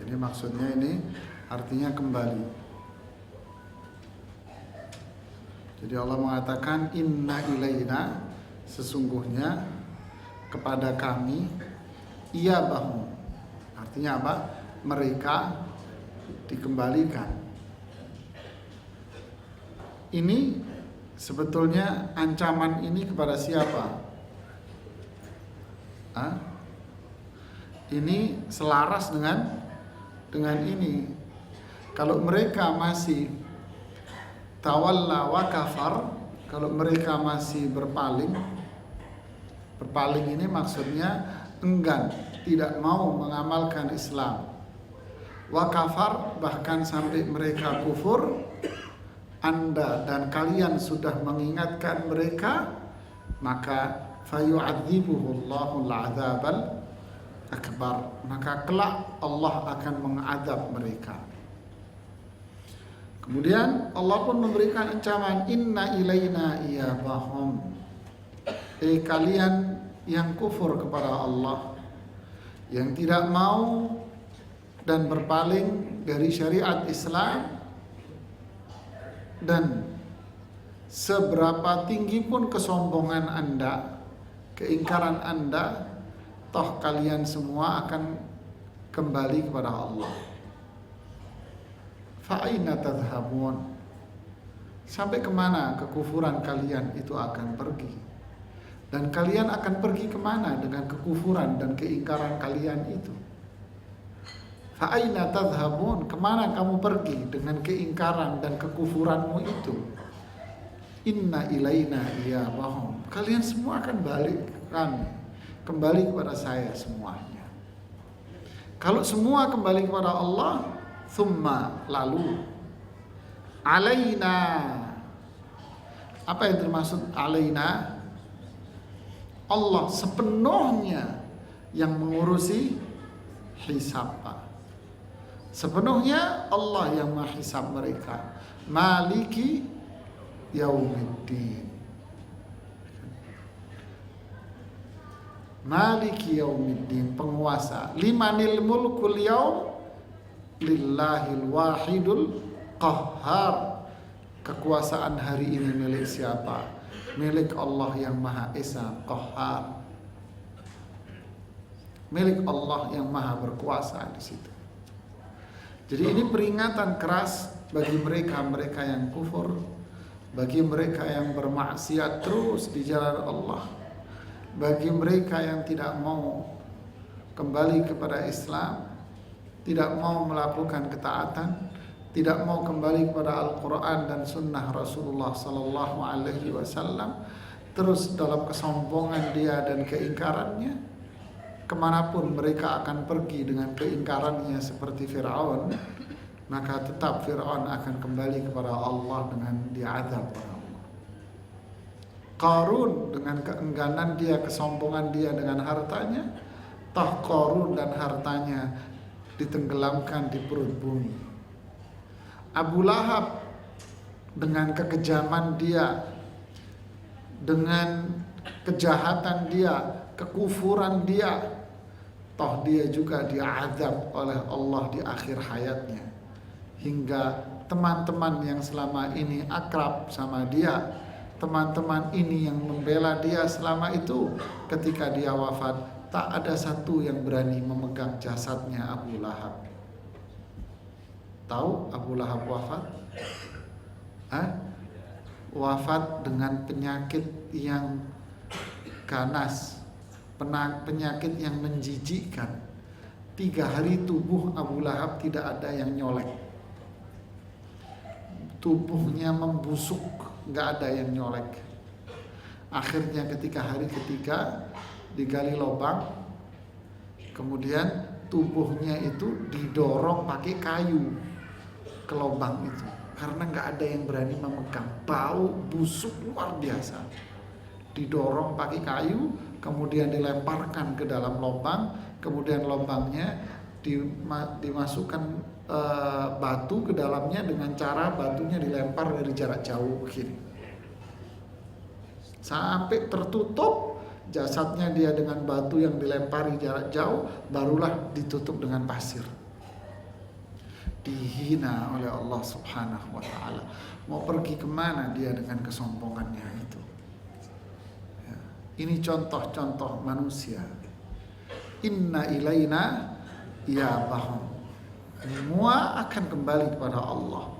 Ini maksudnya, ini artinya kembali. Jadi Allah mengatakan inna ilaina, sesungguhnya kepada kami iyabahum. Artinya apa? Mereka dikembalikan. Ini sebetulnya ancaman ini kepada siapa? Ini selaras dengan ini. Kalau mereka masih tawalla wa kafar, kalau mereka masih berpaling ini maksudnya enggan, tidak mau mengamalkan Islam. Wa kafar, bahkan sampai mereka kufur, Anda dan kalian sudah mengingatkan mereka, maka fayu'adzibuhullahu al-'adzabal akbar, maka kelak Allah akan mengadab mereka. Kemudian Allah pun memberikan ancaman, inna ilaina iyabahum. Kalian yang kufur kepada Allah, yang tidak mau dan berpaling dari syariat Islam, dan seberapa tinggi pun kesombongan Anda, keingkaran Anda, toh kalian semua akan kembali kepada Allah. Fa'aina tadhhabun, sampai kemana kekufuran kalian itu akan pergi? Dan kalian akan pergi kemana dengan kekufuran dan keingkaran kalian itu? Fa'aina tadhhabun, kemana kamu pergi dengan keingkaran dan kekufuranmu itu? Inna ilaina iyabahum, kalian semua akan balik kembali kepada saya semuanya. Kalau semua kembali kepada Allah, thumma, lalu, alaina. Apa yang termasuk alaina? Allah sepenuhnya yang mengurusi hisab. Sepenuhnya Allah yang menghisab mereka. Maliki yaumiddin, Maliki yaumiddin, penguasa. Limanil mulkul yaum, lillahil wahidul qahhar. Kekuasaan hari ini milik siapa? Milik Allah yang Maha Esa, Qahhar. Milik Allah yang Maha berkuasa di situ. Jadi ini peringatan keras bagi mereka yang kufur, bagi mereka yang bermaksiat terus di jalan Allah, bagi mereka yang tidak mau kembali kepada Islam, tidak mau melakukan ketaatan, tidak mau kembali kepada Al-Quran dan Sunnah Rasulullah Sallallahu Alaihi Wasallam, terus dalam kesombongan dia dan keingkarannya. Kemanapun mereka akan pergi dengan keingkarannya seperti Fir'aun, maka tetap Fir'aun akan kembali kepada Allah dengan diazab oleh Allah. Qarun dengan keengganan dia, kesombongan dia dengan hartanya, toh Qarun dan hartanya ditenggelamkan di perut bumi. Abu Lahab dengan kekejaman dia, dengan kejahatan dia, kekufuran dia, toh dia juga diazab oleh Allah di akhir hayatnya. Hingga teman-teman yang selama ini akrab sama dia, teman-teman ini yang membela dia selama itu, ketika dia wafat, tak ada satu yang berani memegang jasadnya Abu Lahab. Tahu Abu Lahab wafat? Wafat dengan penyakit yang ganas, penyakit yang menjijikkan. 3 hari tubuh Abu Lahab tidak ada yang nyolek. Tubuhnya membusuk, gak ada yang nyolek. Akhirnya ketika hari ketiga digali lubang, kemudian tubuhnya itu didorong pakai kayu ke lubang itu, karena gak ada yang berani memegang. Bau busuk luar biasa. Didorong pakai kayu, kemudian dilemparkan ke dalam lubang, kemudian lubangnya dimasukkan batu ke dalamnya dengan cara batunya dilempar dari jarak jauh begini. Sampai tertutup jasadnya dia dengan batu yang dilempari jarak jauh, barulah ditutup dengan pasir. Dihina oleh Allah Subhanahu wa ta'ala. Mau pergi kemana dia dengan kesombongannya itu? Ini contoh-contoh manusia. Inna ilaina iyabahum. Semua akan kembali kepada Allah.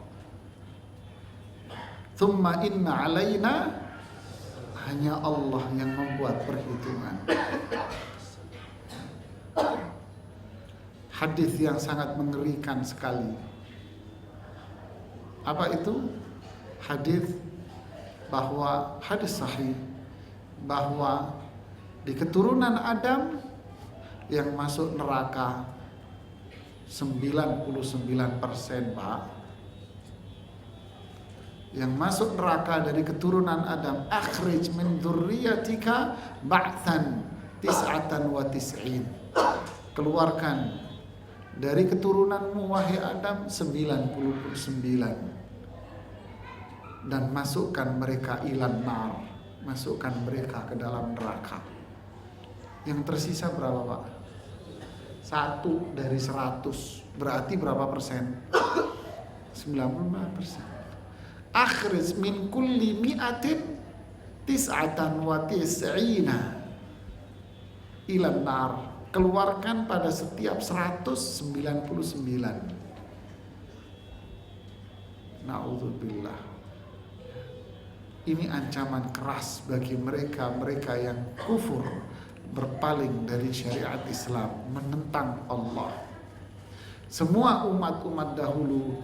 Thumma inna alaina, hanya Allah yang membuat perhitungan. Hadis yang sangat mengerikan sekali. Apa itu? Hadis sahih bahwa di keturunan Adam yang masuk neraka 99%, Pak. Yang masuk neraka dari keturunan Adam, akhrij min dzurriyyatika ba'than 99. Keluarkan dari keturunanmu wahai Adam 99, dan masukkan mereka ilan nar, masukkan mereka ke dalam neraka. Yang tersisa berapa, Pak? 1 dari 100. Berarti berapa persen? 95%. Akhrij min kulli mi'atin 99 ilan nar. Keluarkan pada setiap 199. Na'udzubillah. Ini ancaman keras bagi mereka yang kufur, berpaling dari syariat Islam, menentang Allah. Semua umat-umat dahulu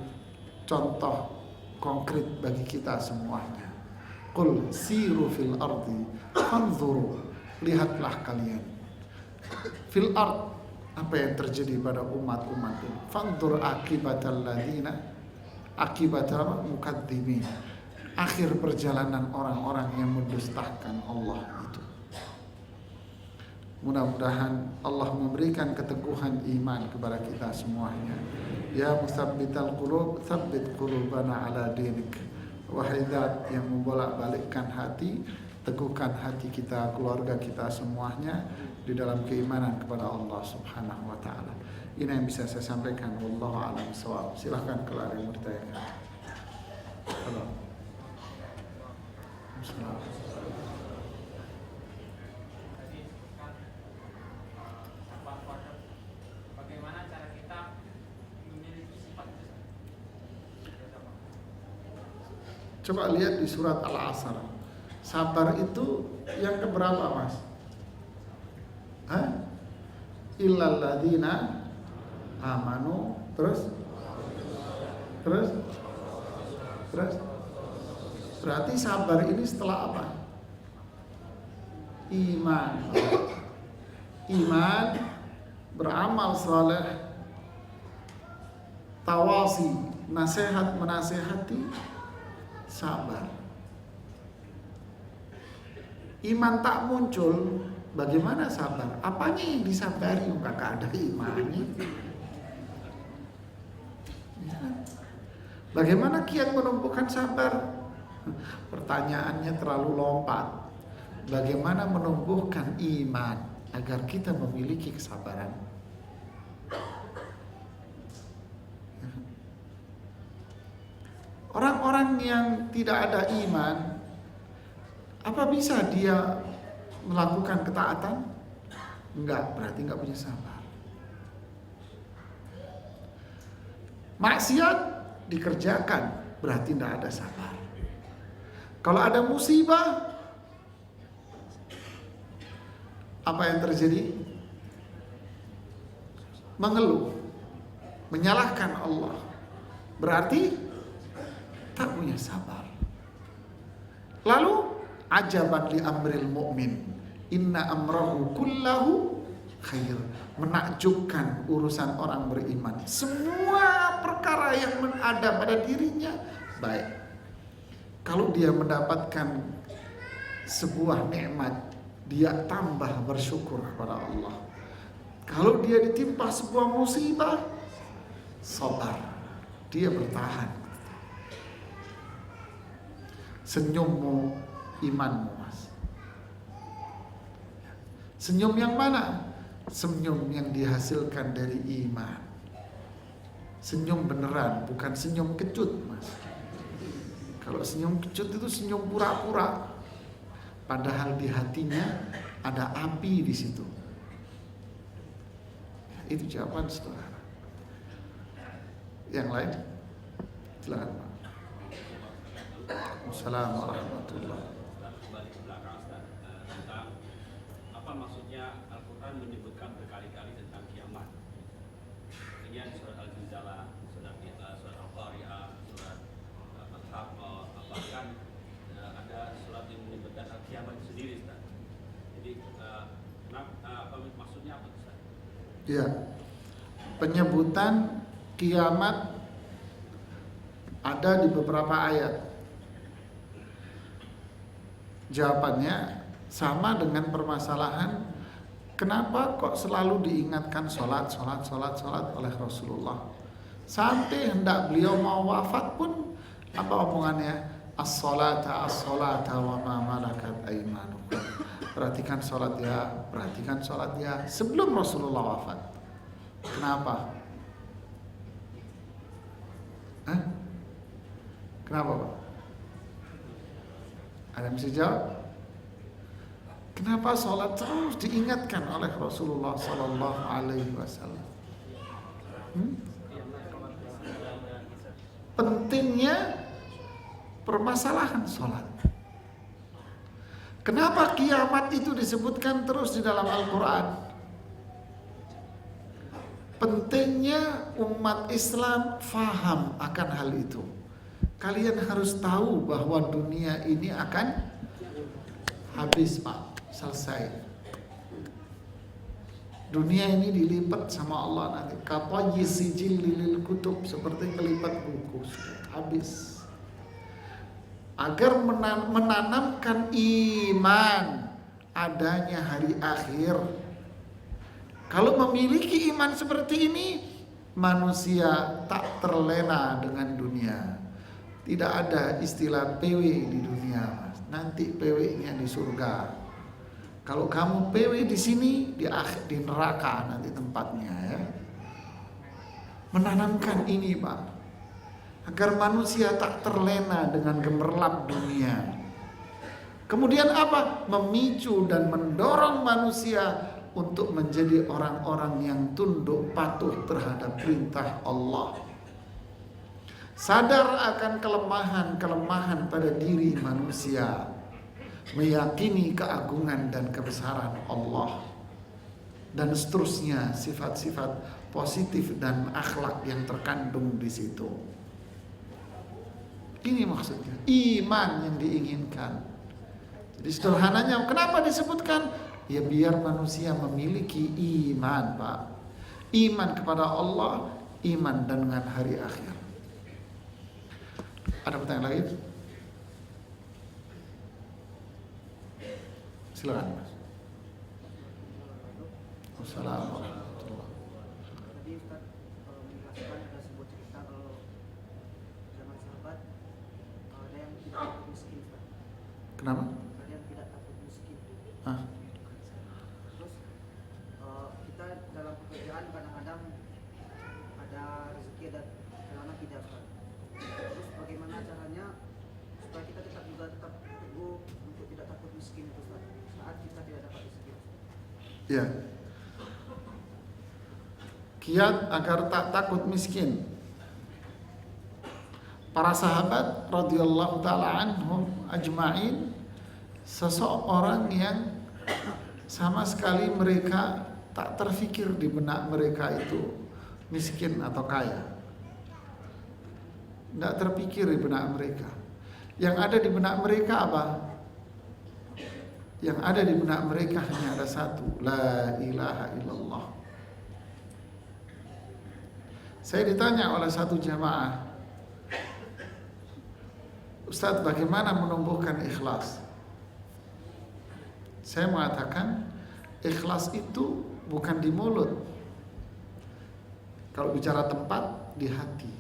contoh konkret bagi kita semuanya. Qul siru fil ardi fanzuru, lihatlah kalian fil ard, apa yang terjadi pada umat-umat ini. Fanzur akibatal ladina, akibatal mukadzimin, akhir perjalanan orang-orang yang mendustakan Allah itu. Mudah-mudahan Allah memberikan keteguhan iman kepada kita semuanya. Ya musabbital qulub, tsabbit qulubana ala dinik. Wahai Zat yang membolak-balikkan hati, teguhkan hati kita, keluarga kita semuanya di dalam keimanan kepada Allah Subhanahu wa taala. Ini yang bisa saya sampaikan. Wallahu a'lam bishawab. Silakan kalau ada yang mau ditanyakan. Halo. Bagaimana cara kita memiliki sifat itu? Coba lihat di surat Al-Asr. Sabar itu yang keberapa, Mas? Illal ladzina amanu, terus berarti sabar ini setelah apa? Iman, beramal saleh, tawasi, nasihat menasehati, sabar. Iman tak muncul, bagaimana sabar? Apanya yang disabari? Kakak ada imannya. Bagaimana kiat menumbuhkan sabar? Pertanyaannya terlalu lompat. Bagaimana menumbuhkan iman agar kita memiliki kesabaran? Orang-orang yang tidak ada iman, apa bisa dia melakukan ketaatan? Enggak, berarti enggak punya sabar. Maksiat dikerjakan, berarti enggak ada sabar. Kalau ada musibah, apa yang terjadi? Mengeluh, menyalahkan Allah, berarti tak punya sabar. Lalu ajaban li amril mu'min, inna amrahu kullahu khair. Menakjubkan urusan orang beriman, semua perkara yang ada pada dirinya baik. Kalau dia mendapatkan sebuah nikmat, dia tambah bersyukur kepada Allah. Kalau dia ditimpa sebuah musibah, sabar, dia bertahan. Senyummu imanmu, Mas. Senyum yang mana? Senyum yang dihasilkan dari iman. Senyum beneran, bukan senyum kecut, Mas. Kalau senyum kecut itu senyum pura-pura. padahal di hatinya ada api di situ. Itu jawaban saudara. Yang lain? Silakan Pak. Assalamualaikum warahmatullahi wabarakatuh. Kembali ke belakang Ustaz, tentang apa maksudnya Al-Quran menyebutkan berkali-kali tentang kiamat. Kemudian surat Al-Zilzalah, surat Al-Qari'ah, surat Al-Haqqah, bahkan ada surat yang menyebutkan kiamat sendiri Ustaz. Jadi apa maksudnya apa Ustaz? Ya, penyebutan kiamat ada di beberapa ayat. Jawabannya sama dengan permasalahan kenapa kok selalu diingatkan sholat oleh Rasulullah. Sampai hendak beliau mau wafat pun apa omongannya? As-sholata wa ma malakat aymanukum. Perhatikan sholat ya sebelum Rasulullah wafat. Kenapa? Kenapa Pak? Ada yang bisa jawab? Kenapa sholat terus diingatkan oleh Rasulullah Sallallahu Alaihi Wasallam? Pentingnya permasalahan sholat. Kenapa kiamat itu disebutkan terus di dalam Al-Quran? Pentingnya umat Islam faham akan hal itu. Kalian harus tahu bahwa dunia ini akan habis Pak, selesai. Dunia ini dilipat sama Allah nanti. Kata yisijil lilil kutub, seperti kelipat buku, habis. Agar menanamkan iman adanya hari akhir. Kalau memiliki iman seperti ini, manusia tak terlena dengan dunia. Tidak ada istilah PW di dunia, Mas. Nanti PW-nya di surga. Kalau kamu PW di sini, di neraka nanti tempatnya ya. Menanamkan ini Pak, agar manusia tak terlena dengan gemerlap dunia. Kemudian apa? Memicu dan mendorong manusia untuk menjadi orang-orang yang tunduk patuh terhadap perintah Allah. Sadar akan kelemahan-kelemahan pada diri manusia, meyakini keagungan dan kebesaran Allah, dan seterusnya sifat-sifat positif dan akhlak yang terkandung di situ. Ini maksudnya iman yang diinginkan. Jadi sederhananya kenapa disebutkan? Ya biar manusia memiliki iman Pak. Iman kepada Allah, iman dengan hari akhir. Ada pertanyaan lain? Silakan Mas. Assalamualaikum. Tadi Ustaz menjelaskan ada sebuah cerita kalau zaman sahabat ada yang tidak takut miskin Ustaz. Kenapa? Ada yang tidak takut miskin. Terus kita dalam pekerjaan kadang-kadang ada rezeki dan kadang-kadang tidak Ustaz. Terus bagaimana caranya supaya kita tetap teguh untuk tidak takut miskin itu Ustaz saat kita tidak dapat rezeki? Ya. Kiat agar tak takut miskin. Para sahabat radhiyallahu taala anhum ajma'in, seseorang yang sama sekali mereka tak terfikir di benak mereka itu miskin atau kaya. Tidak terpikir di benak mereka. Yang ada di benak mereka apa? Yang ada di benak mereka hanya ada satu, la ilaha illallah. Saya ditanya oleh satu jamaah, Ustadz, bagaimana menumbuhkan ikhlas? Saya mengatakan ikhlas itu bukan di mulut. Kalau bicara tempat, di hati.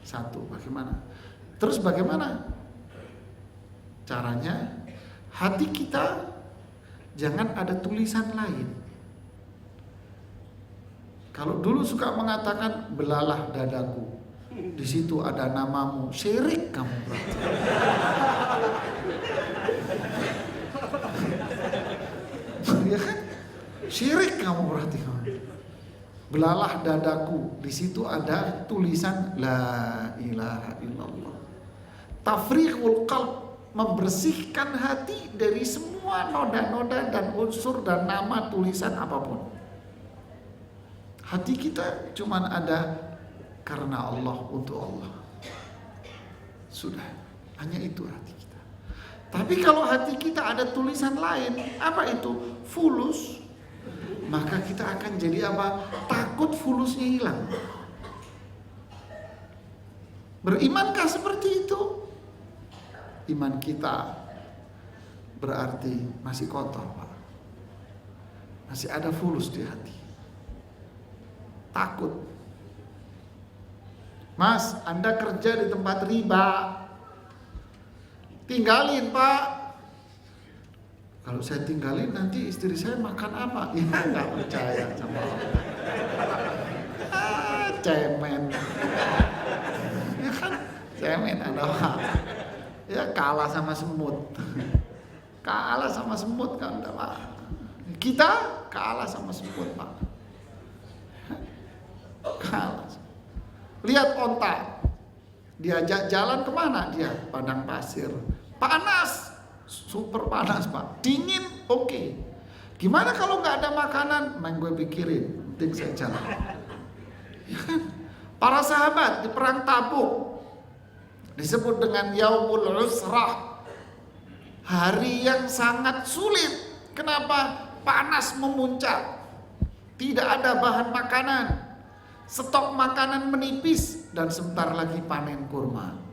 Satu, bagaimana? Terus bagaimana caranya? Hati kita jangan ada tulisan lain. Kalau dulu suka mengatakan belalah dadaku, di situ ada namamu, syirik kamu berarti. ya kan? Syirik kamu berarti kamu. Belalah dadaku, di situ ada tulisan la ilaha illallah. Tafriqul qalb, membersihkan hati dari semua noda-noda dan unsur dan nama tulisan apapun. Hati kita cuman ada karena Allah, untuk Allah. Sudah, hanya itu hati kita. Tapi kalau hati kita ada tulisan lain, apa itu? Fulus. Maka kita akan jadi apa? Takut fulusnya hilang. Berimankah seperti itu? Iman kita berarti masih kotor, Pak. Masih ada fulus di hati. Takut. Mas, Anda kerja di tempat riba. Tinggalin, Pak. Kalau saya tinggalin nanti istri saya makan apa? Ya nggak percaya sama Allah. Cemen. Ya kan, cemen ada apa? Ya kalah sama semut. Kalah sama semut kan, Pak. Kita kalah sama semut, Pak. Kalah. Lihat onta. Diajak jalan kemana dia? Padang pasir. Panas. Super panas, Pak. Dingin, oke. Gimana kalau nggak ada makanan? Main gue pikirin, penting saya jalan. Ya kan? Para sahabat di perang Tabuk disebut dengan Yaumul Usrah, hari yang sangat sulit. Kenapa? Panas memuncak, tidak ada bahan makanan, stok makanan menipis, dan sebentar lagi panen kurma.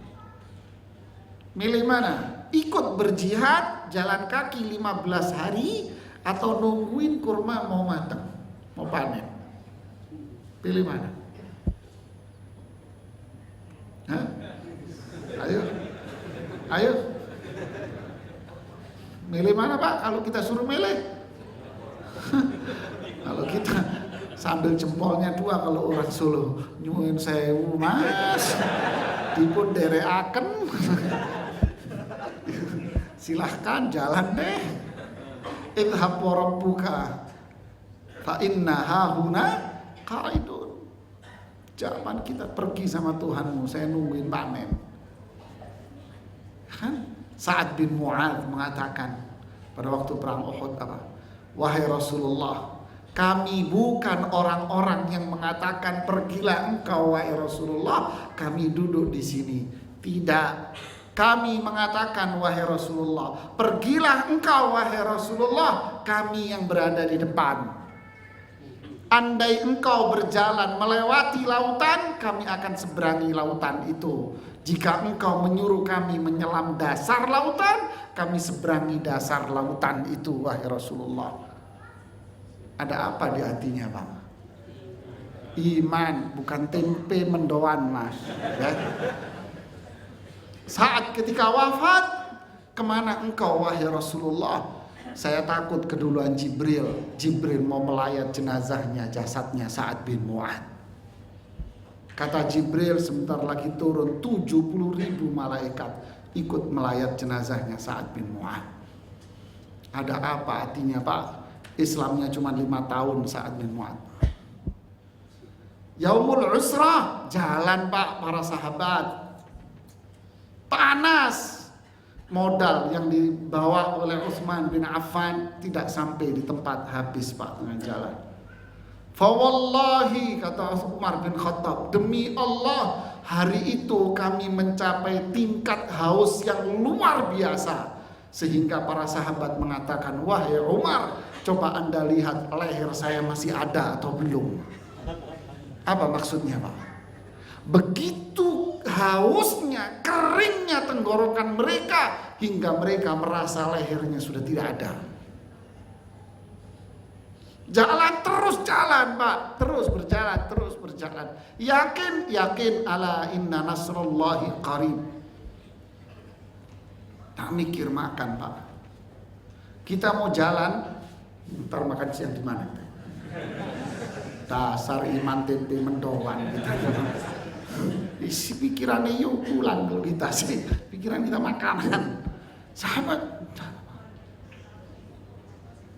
Milih mana? Ikut berjihad, jalan kaki 15 hari, atau nungguin kurma mau matang, mau panen? Pilih mana? Hah? Ayo. Milih mana, Pak? Kalau kita suruh milih. Kalau kita sambil jempolnya dua, kalau orang Solo nyuwun sewu, Mas, dipun dereaken. Silahkan jalan deh. Idhab wa rabbuka fa inna hahuna qaidun. Jangan kita pergi sama Tuhanmu, saya nungguin panen. Kan Sa'ad bin Mu'adz mengatakan pada waktu perang Uhud apa? Wahai Rasulullah, kami bukan orang-orang yang mengatakan pergilah engkau wahai Rasulullah, kami duduk di sini. Tidak. Kami mengatakan wahai Rasulullah, pergilah engkau wahai Rasulullah, kami yang berada di depan. Andai engkau berjalan melewati lautan, kami akan seberangi lautan itu. Jika engkau menyuruh kami menyelam dasar lautan, kami seberangi dasar lautan itu wahai Rasulullah. Ada apa di hatinya, Pak? Iman, bukan tempe mendoan, Mas, ya. Saat ketika wafat, kemana engkau wahai Rasulullah? Saya takut keduluan Jibril. Jibril mau melayat jenazahnya, jasadnya Sa'ad bin Mu'adz. Kata Jibril, sebentar lagi turun 70.000 malaikat ikut melayat jenazahnya Sa'ad bin Mu'adz. Ada apa artinya, Pak? Islamnya cuma 5 tahun Sa'ad bin Mu'adz. Yaumul Usrah, jalan, Pak, para sahabat. Panas, modal yang dibawa oleh Utsman bin Affan tidak sampai di tempat, habis, Pak, tengah jalan. Fawallahi, kata Umar bin Khattab, demi Allah, hari itu kami mencapai tingkat haus yang luar biasa, sehingga para sahabat mengatakan, wahai Umar, coba Anda lihat leher saya masih ada atau belum. Apa maksudnya, Pak? Begitu hausnya, keringnya tenggorokan mereka, hingga mereka merasa lehernya sudah tidak ada. Jalan terus jalan, Pak, terus berjalan. Yakin ala inna nasrullahi qarib. Tak mikir makan, Pak. Kita mau jalan, ntar makan siang di mana? Dasar iman tempe mendoan gitu. Isi pikirannya yuk pulang kalau kita sih, pikiran kita makanan. Sahabat,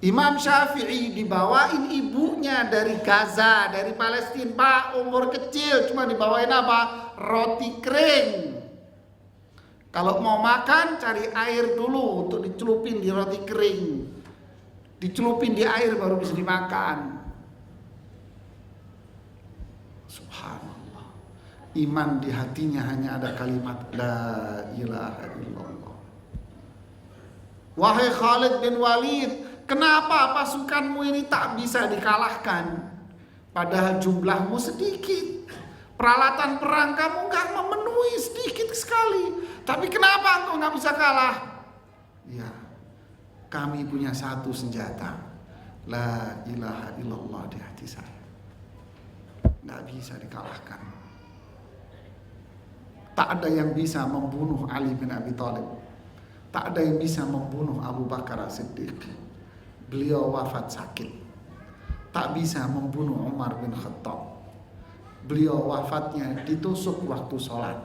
Imam Syafi'i dibawain ibunya dari Gaza, dari Palestina. Pak, umur kecil cuma dibawain apa? Roti kering. Kalau mau makan cari air dulu untuk dicelupin di roti kering. Dicelupin di air baru bisa dimakan. Subhanallah. Iman di hatinya hanya ada kalimat la ilaha illallah. Wahai Khalid bin Walid, kenapa pasukanmu ini tak bisa dikalahkan? Padahal jumlahmu sedikit. Peralatan perang kamu gak memenuhi, sedikit sekali. Tapi kenapa engkau gak bisa kalah? Ya, kami punya satu senjata. La ilaha illallah di hati saya. Gak bisa dikalahkan. Tak ada yang bisa membunuh Ali bin Abi Thalib. Tak ada yang bisa membunuh Abu Bakar As-Siddiq. Beliau wafat sakit. Tak bisa membunuh Umar bin Khattab. Beliau wafatnya ditusuk waktu sholat.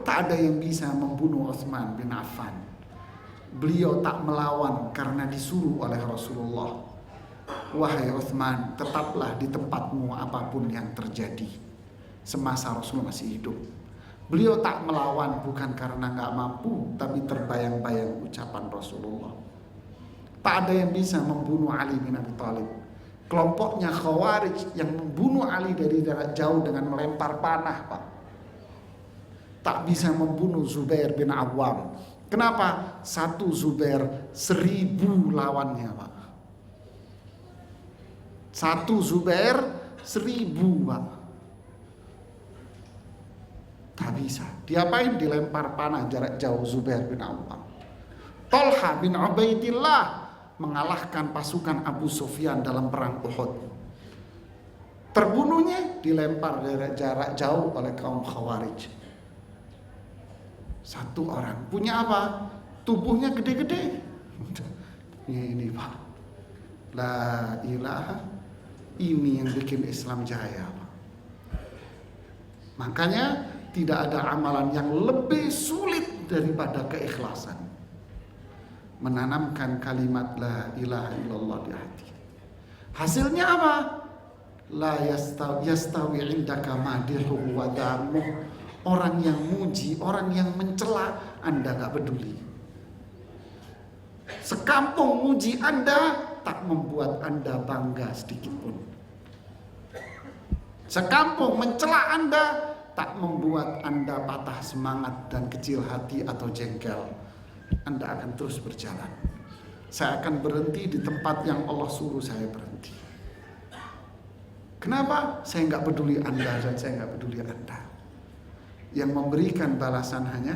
Tak ada yang bisa membunuh Utsman bin Affan. Beliau tak melawan karena disuruh oleh Rasulullah. Wahai Utsman, tetaplah di tempatmu apapun yang terjadi. Semasa Rasulullah masih hidup. Beliau tak melawan bukan karena gak mampu, tapi terbayang-bayang ucapan Rasulullah. Tak ada yang bisa membunuh Ali bin Abi Thalib. Kelompoknya Khawarij yang membunuh Ali dari jarak jauh dengan melempar panah, Pak. Tak bisa membunuh Zubair bin Awam. Kenapa? Satu Zubair 1000 lawannya, Pak. Satu Zubair 1000, Pak. Tak bisa. Diapain? Dilempar panah jarak jauh Zubair bin Awam. Talha bin Ubaidillah mengalahkan pasukan Abu Sufyan dalam perang Uhud. Terbunuhnya dilempar dari jarak jauh oleh kaum Khawarij. Satu orang punya apa? Tubuhnya gede-gede. Ini Pak. La ilaha. Ini yang bikin Islam jaya, Pak. Makanya tidak ada amalan yang lebih sulit daripada keikhlasan. Menanamkan kalimat la ilaha illallah di hati. Hasilnya apa? La yastawi indaka madihu wa damuh. Orang yang muji, orang yang mencela, Anda gak peduli. Sekampung muji Anda tak membuat Anda bangga sedikit pun. Sekampung mencela Anda tak membuat Anda patah semangat dan kecil hati atau jengkel. Anda akan terus berjalan. Saya akan berhenti di tempat yang Allah suruh saya berhenti. Kenapa? Saya nggak peduli Anda dan saya nggak peduli Anda. Yang memberikan balasan hanya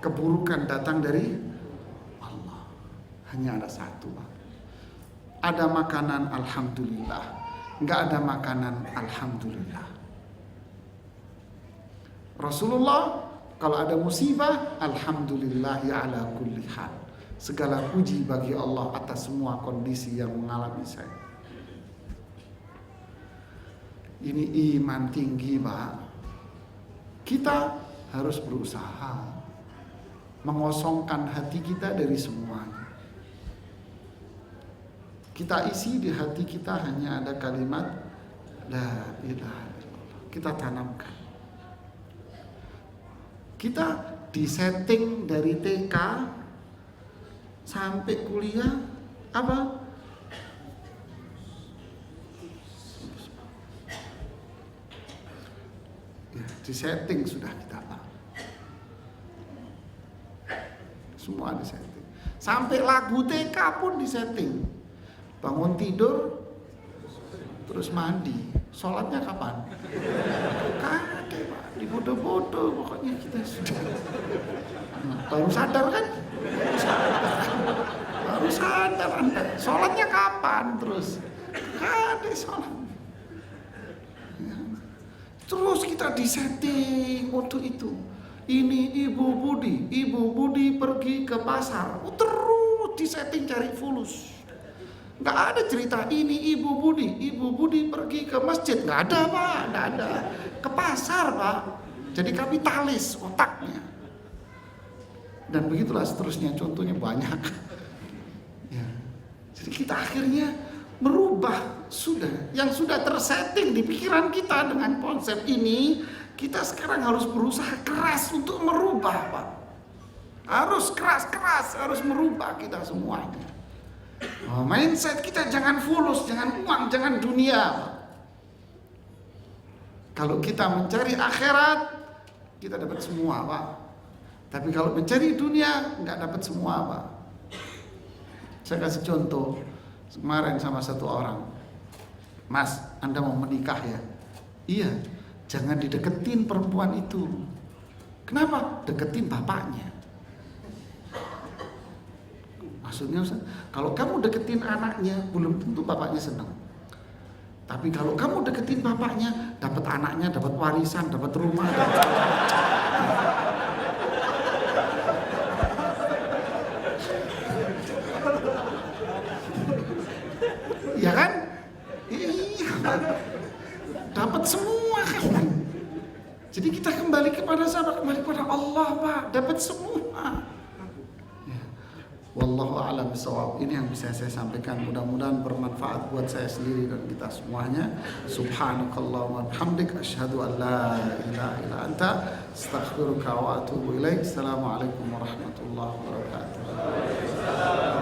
keburukan datang dari Allah. Hanya ada satu. Ada makanan alhamdulillah, nggak ada makanan alhamdulillah. Rasulullah kalau ada musibah, alhamdulillah ya ala kulli hal. Segala puji bagi Allah atas semua kondisi yang mengalami saya. Ini iman tinggi, Pak. Kita harus berusaha mengosongkan hati kita dari semuanya. Kita isi di hati kita hanya ada kalimat la ilaha illallah. Kita tanamkan. Kita disetting dari TK sampai kuliah apa? Ya, disetting sudah kita, Pak. Semua disetting. Sampai lagu TK pun disetting. Bangun tidur terus mandi. Sholatnya kapan? Kade, Pak. Dibodoh-bodoh pokoknya kita sudah. Baru sadar kan? Baru sadar Anda. Sholatnya kapan terus? Kade sholat. Terus kita disetting untuk itu. Ini Ibu Budi pergi ke pasar. Terus disetting cari fulus. Nggak ada cerita ini Ibu Budi pergi ke masjid. Nggak ada, Pak, nggak ada. Ke pasar, Pak. Jadi kapitalis otaknya. Dan begitulah seterusnya, contohnya banyak. Ya. Jadi kita akhirnya merubah yang sudah tersetting di pikiran kita dengan konsep ini. Kita sekarang harus berusaha keras untuk merubah, Pak. Harus keras, harus merubah kita semuanya. Mindset kita jangan fulus, jangan uang, jangan dunia, Pak. Kalau kita mencari akhirat, kita dapat semua, Pak. Tapi kalau mencari dunia, nggak dapat semua, Pak. Saya kasih contoh kemarin sama satu orang. Mas, Anda mau menikah ya? Iya, jangan dideketin perempuan itu. Kenapa? Deketin bapaknya. Maksudnya, kalau kamu deketin anaknya, belum tentu bapaknya senang. Tapi kalau kamu deketin bapaknya, dapat anaknya, dapat warisan, dapat rumah, ya kan? Iya, dapat semua kan? Jadi kita kembali kepada siapa? Kembali kepada Allah, Pak. Dapat semua. Ya. Wallahu a'lam bishawab. Ini yang bisa saya sampaikan. Mudah-mudahan bermanfaat buat saya sendiri dan kita semuanya. Subhanakallahumma bihamdik asyhadu an la ilaha illa anta astaghfiruka wa atubu ilaik. Assalamualaikum warahmatullahi wabarakatuh.